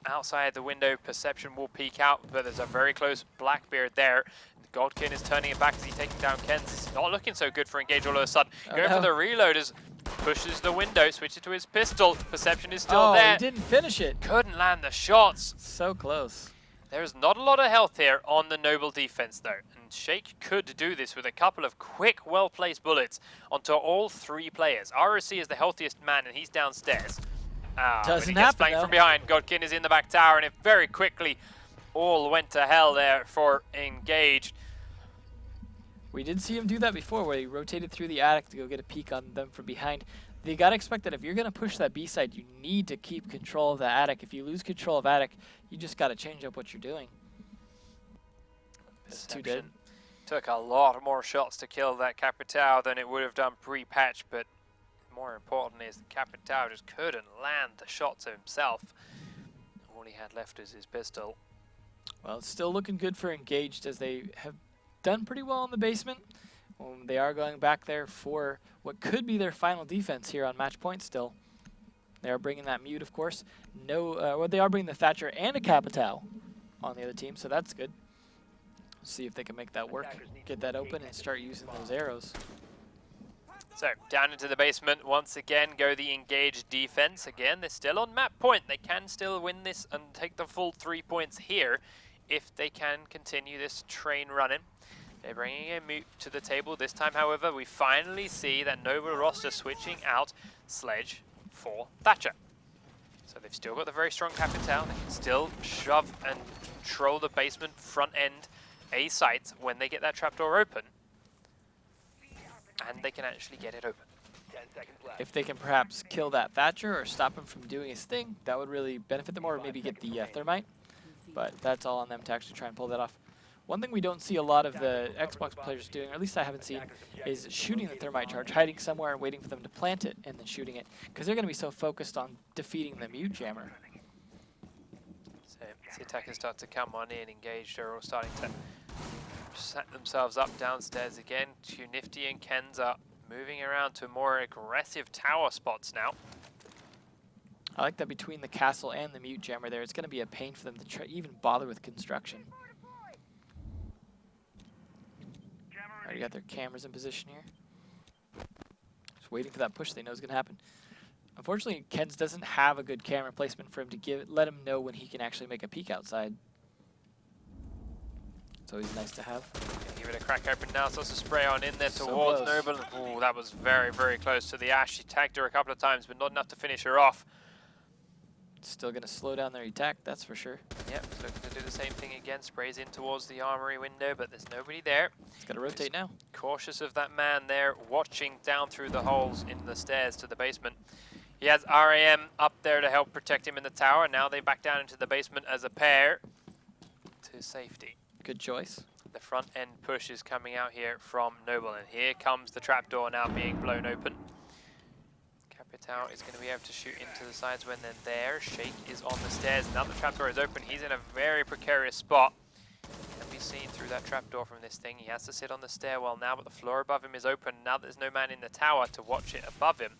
Outside the window, Perception will peek out, but there's a very close Blackbeard there. Godkin is turning it back as he's taking down Ken's. It's not looking so good for Engage all of a sudden. Going for the reload as pushes the window, switches to his pistol. Perception is still there. He didn't finish it. Couldn't land the shots. So close. There's not a lot of health here on the Noble defense though, and Shake could do this with a couple of quick, well-placed bullets onto all 3 players. ROC is the healthiest man and he's downstairs. Doesn't he gets flanked from behind. Godkin is in the back tower, and it very quickly all went to hell there for Engage. We did see him do that before, where he rotated through the attic to go get a peek on them from behind. You got to expect that if you're going to push that B side, you need to keep control of the attic. If you lose control of attic, you just got to change up what you're doing. This is too dead. Took a lot more shots to kill that Capitao than it would have done pre-patch, but more importantly is that Capitao just couldn't land the shots of himself. All he had left is his pistol. Well, it's still looking good for Engaged, as they have done pretty well in the basement. They are going back there for what could be their final defense here on match point still. They are bringing that mute, of course. No, well, they are bringing the Thatcher and a Capital on the other team, so that's good. See if they can make that work, get that open, and start using those arrows. So, down into the basement, once again, go the engaged defense. Again, they're still on map point. They can still win this and take the full 3 points here if they can continue this train running. They're bringing a mute to the table. This time, however, we finally see that Nova roster switching out Sledge for Thatcher. So they've still got the very strong Capital. They can still shove and control the basement front end A site when they get that trapdoor open. And they can actually get it open. 10 seconds left. If they can perhaps kill that Thatcher or stop him from doing his thing, that would really benefit them, or maybe get the thermite. But that's all on them to actually try and pull that off. One thing we don't see a lot of the Xbox players doing, or at least I haven't seen, is shooting the thermite charge, hiding somewhere and waiting for them to plant it and then shooting it, because they're going to be so focused on defeating the mute jammer. So the attackers start to come on in, engaged. They're all starting to set themselves up downstairs again. Too Nifty and Ken's are moving around to more aggressive tower spots now. I like that between the castle and the mute jammer there, it's going to be a pain for them to try even bother with construction. Already got their cameras in position here. Just waiting for that push they know is going to happen. Unfortunately, Ken's doesn't have a good camera placement for him to let him know when he can actually make a peek outside. It's always nice to have. Give it a crack open now, so it's a spray on in there So towards close. Noble. Ooh, that was very, very close to the Ash. He tagged her a couple of times, but not enough to finish her off. Still going to slow down their attack, that's for sure. Yep, so looking to do the same thing again. Sprays in towards the armory window, but there's nobody there. He's got to rotate now. Cautious of that man there, watching down through the holes in the stairs to the basement. He has RAM up there to help protect him in the tower. Now they back down into the basement as a pair to safety. Good choice. The front end push is coming out here from Noble, and here comes the trapdoor now being blown open. Capital is going to be able to shoot into the sides when they're there. Shake is on the stairs. Now the trapdoor is open. He's in a very precarious spot. Can be seen through that trapdoor from this thing. He has to sit on the stairwell now, but the floor above him is open. Now there's no man in the tower to watch it above him.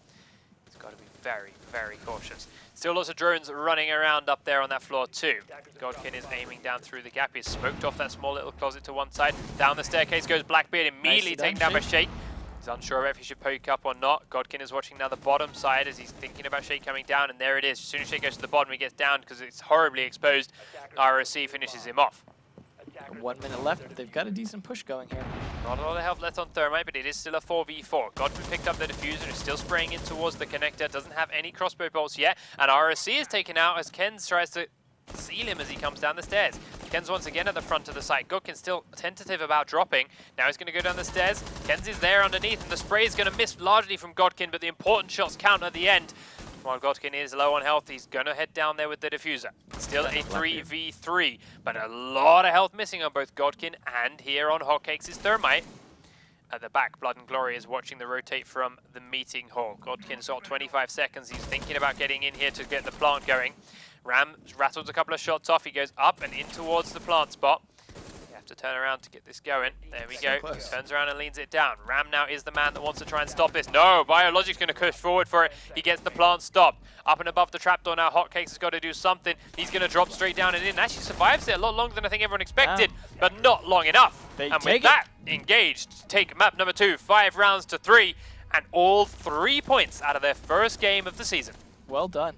He's got to be very, very cautious. Still lots of drones running around up there on that floor too. Godkin is aiming down through the gap. He's smoked off that small little closet to one side. Down the staircase goes Blackbeard, immediately taken down by Shake. He's unsure if he should poke up or not. Godkin is watching now the bottom side as he's thinking about Shake coming down, and there it is. As soon as Shake goes to the bottom, he gets down because it's horribly exposed. ROC finishes him off. 1 minute left, but they've got a decent push going here. Not a lot of health left on Thermite, but it is still a 4v4. Godwin picked up the diffuser, is still spraying in towards the connector, doesn't have any crossbow bolts yet, and ROC is taken out as Ken's tries to seal him as he comes down the stairs. Ken's once again at the front of the site. Godkin's still tentative about dropping. Now he's going to go down the stairs. Ken's is there underneath, and the spray is going to miss largely from Godkin, but the important shots count at the end. While Godkin is low on health, he's going to head down there with the diffuser. Still a 3v3, but a lot of health missing on both Godkin and here on Hotcakes' Thermite. At the back, Blood and Glory is watching the rotate from the meeting hall. Godkin's got 25 seconds. He's thinking about getting in here to get the plant going. Ram rattles a couple of shots off. He goes up and in towards the plant spot. You have to turn around to get this going. There we go. He turns around and leans it down. Ram now is the man that wants to try and stop this. No, Biologic's going to push forward for it. He gets the plant stopped. Up and above the trapdoor now, Hotcakes has got to do something. He's going to drop straight down and in. Actually survives it a lot longer than I think everyone expected, but not long enough. And with that, engaged, take map number 2, 5 rounds to 3, and all 3 points out of their first game of the season. Well done.